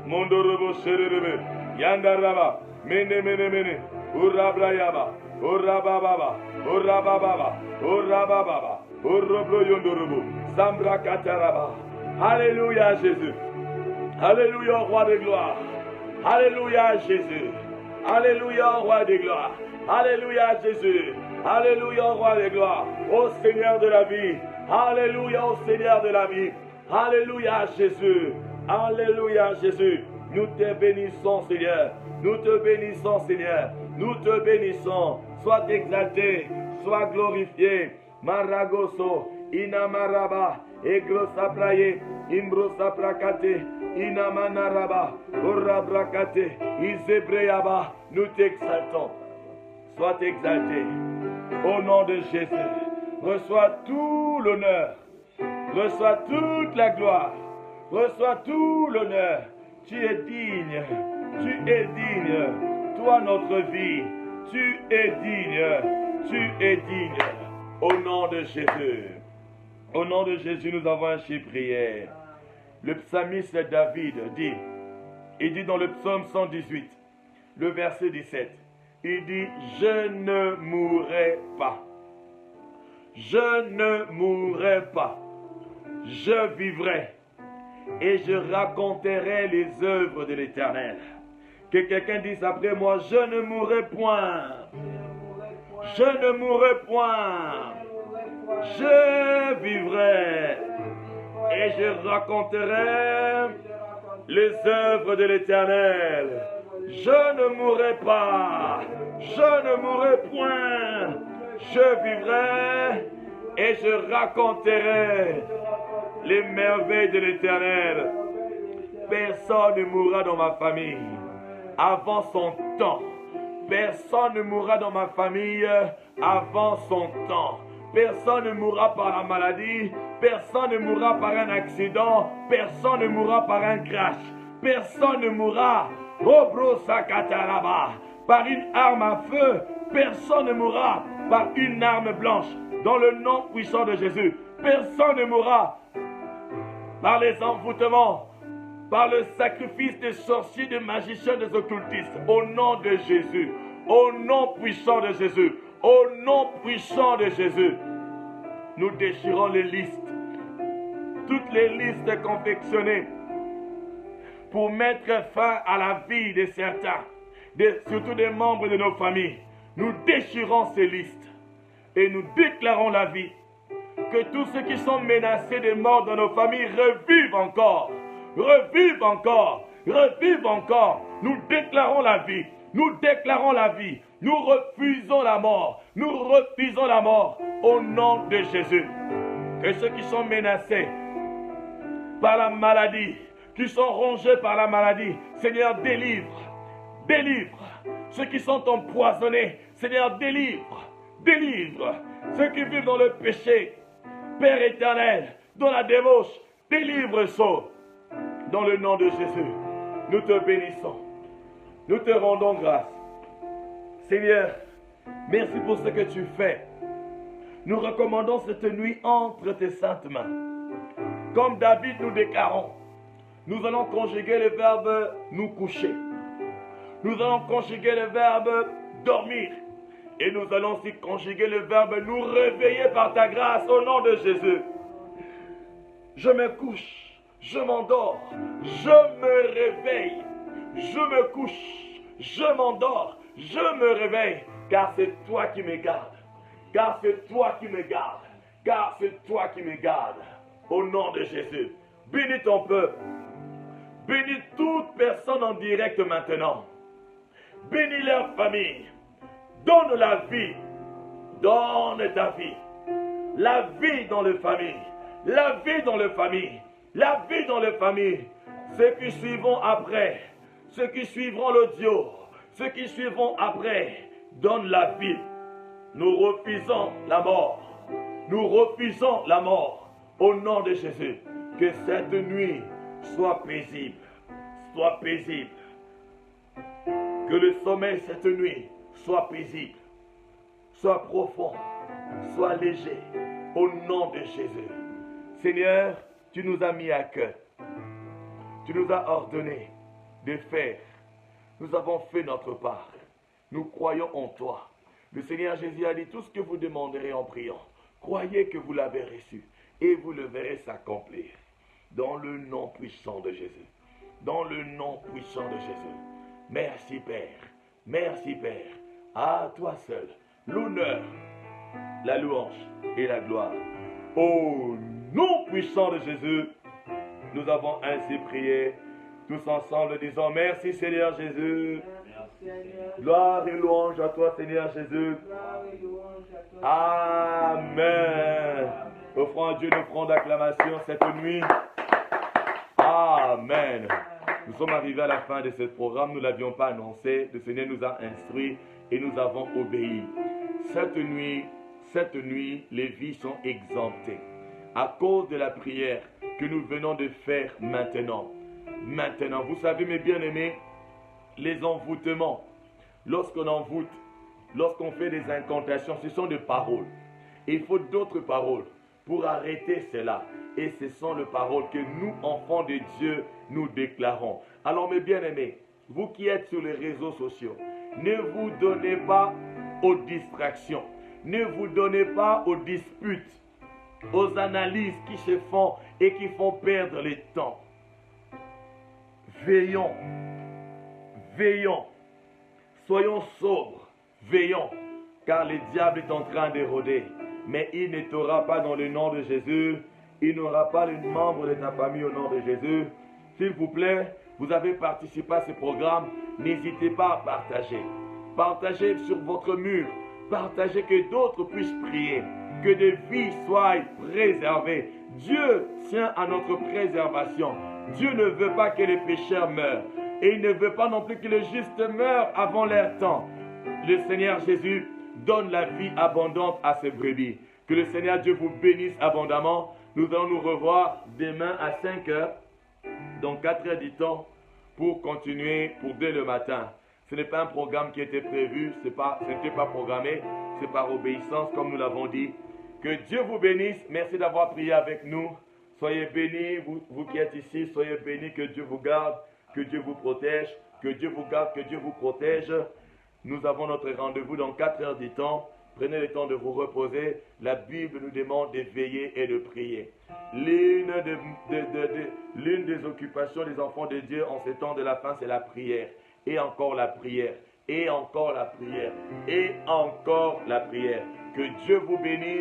Mondorobo Serebe, Yandaraba, Mene, Urabrayaba, Orababa, Orababa, Orababa, Orobro Yondorobo, Sambra Kataraba. Alléluia Jésus. Alléluia roi de gloire. Alléluia Jésus. Alléluia roi de gloire. Alléluia Jésus. Alléluia roi de gloire. Ô Seigneur de la vie. Alléluia ô Seigneur de la vie. Alléluia Jésus. Alléluia Jésus. Nous te bénissons Seigneur. Nous te bénissons Seigneur. Nous te bénissons. Sois exalté. Sois glorifié. Maragoso. Inamaraba. Egrosapraye. Imbrosaprakate. Inamanaraba, Orabrakate, Izebreyaba, nous t'exaltons. Sois exalté. Au nom de Jésus, reçois tout l'honneur, reçois toute la gloire, reçois tout l'honneur. Tu es digne, toi notre vie, tu es digne. Au nom de Jésus, au nom de Jésus, nous avons ainsi prié. Le psalmiste David dit, il dit dans le psaume 118, le verset 17, il dit, je ne mourrai pas, je ne mourrai pas, je vivrai et je raconterai les œuvres de l'Éternel. Que quelqu'un dise après moi, je ne mourrai point, je ne mourrai point, je vivrai et je raconterai les œuvres de l'Éternel. Je ne mourrai pas, je ne mourrai point, je vivrai et je raconterai les merveilles de l'Éternel. Personne ne mourra dans ma famille avant son temps. Personne ne mourra dans ma famille avant son temps. Personne ne mourra par la maladie, personne ne mourra par un accident, personne ne mourra par un crash, personne ne mourra par une arme à feu, personne ne mourra par une arme blanche. Dans le nom puissant de Jésus, personne ne mourra par les envoûtements, par le sacrifice des sorciers, des magiciens, des occultistes. Au nom de Jésus, au nom puissant de Jésus, au nom puissant de Jésus, nous déchirons les listes, toutes les listes confectionnées pour mettre fin à la vie de certains, surtout des membres de nos familles. Nous déchirons ces listes et nous déclarons la vie. Que tous ceux qui sont menacés de mort dans nos familles revivent encore, revivent encore, revivent encore. Nous déclarons la vie. Nous déclarons la vie. Nous refusons la mort. Nous refusons la mort au nom de Jésus. Que ceux qui sont menacés par la maladie, qui sont rongés par la maladie, Seigneur, délivre, délivre. Ceux qui sont empoisonnés, Seigneur, délivre ceux qui vivent dans le péché. Père éternel, dans la débauche, délivre ceux. Dans le nom de Jésus, nous te bénissons. Nous te rendons grâce. Seigneur, merci pour ce que tu fais. Nous recommandons cette nuit entre tes saintes mains. Comme David nous déclarons, nous allons conjuguer le verbe nous coucher. Nous allons conjuguer le verbe dormir. Et nous allons aussi conjuguer le verbe nous réveiller par ta grâce au nom de Jésus. Je me couche, je m'endors, je me réveille, je me couche, je m'endors, je me réveille, car c'est toi qui me gardes, car c'est toi qui me gardes, car c'est toi qui me gardes, au nom de Jésus. Bénis ton peuple, bénis toute personne en direct maintenant, bénis leur famille, donne la vie, donne ta vie, la vie dans les familles, la vie dans les familles, la vie dans les familles. Ceux qui suivront après, ceux qui suivront l'audio, ceux qui suivront après, donne la vie. Nous refusons la mort. Nous refusons la mort au nom de Jésus. Que cette nuit soit paisible, soit paisible. Que le sommeil cette nuit soit paisible, soit profond, soit léger, au nom de Jésus. Seigneur, tu nous as mis à cœur. Tu nous as ordonné de faire. Nous avons fait notre part. Nous croyons en toi. Le Seigneur Jésus a dit tout ce que vous demanderez en priant. Croyez que vous l'avez reçu et vous le verrez s'accomplir. Dans le nom puissant de Jésus. Dans le nom puissant de Jésus. Merci Père. Merci Père. À toi seul, l'honneur, la louange et la gloire. Au nom puissant de Jésus, nous avons ainsi prié. Tous ensemble disons merci Seigneur Jésus. Gloire et louange à toi Seigneur Jésus. Amen. Offrons à Dieu une offrande d'acclamation cette nuit. Amen. Nous sommes arrivés à la fin de ce programme. Nous ne l'avions pas annoncé. Le Seigneur nous a instruits et nous avons obéi. Cette nuit, les vies sont exemptées à cause de la prière que nous venons de faire maintenant. Maintenant, vous savez mes bien-aimés, les envoûtements, lorsqu'on envoûte, lorsqu'on fait des incantations, ce sont des paroles. Et il faut d'autres paroles pour arrêter cela. Et ce sont les paroles que nous, enfants de Dieu, nous déclarons. Alors mes bien-aimés, vous qui êtes sur les réseaux sociaux, ne vous donnez pas aux distractions. Ne vous donnez pas aux disputes, aux analyses qui se font et qui font perdre le temps. Veillons, veillons, soyons sobres, veillons, car le diable est en train d'éroder. Mais il ne t'aura pas dans le nom de Jésus, il n'aura pas les membres de ta famille au nom de Jésus. S'il vous plaît, vous avez participé à ce programme, n'hésitez pas à partager. Partagez sur votre mur, partagez que d'autres puissent prier, que des vies soient préservées. Dieu tient à notre préservation. Dieu ne veut pas que les pécheurs meurent. Et il ne veut pas non plus que les justes meurent avant leur temps. Le Seigneur Jésus donne la vie abondante à ses brebis. Que le Seigneur Dieu vous bénisse abondamment. Nous allons nous revoir demain à 5 heures, dans 4 heures du temps, pour continuer pour dès le matin. Ce n'est pas un programme qui était prévu, ce n'était pas programmé, c'est par obéissance comme nous l'avons dit. Que Dieu vous bénisse, merci d'avoir prié avec nous. Soyez bénis, vous qui êtes ici, soyez bénis, que Dieu vous garde, que Dieu vous protège, que Dieu vous garde, que Dieu vous protège. Nous avons notre rendez-vous dans 4 heures du temps. Prenez le temps de vous reposer. La Bible nous demande de veiller et de prier. L'une des occupations des enfants de Dieu en ces temps de la fin, c'est la prière. Et encore la prière. Et encore la prière. Et encore la prière. Que Dieu vous bénisse.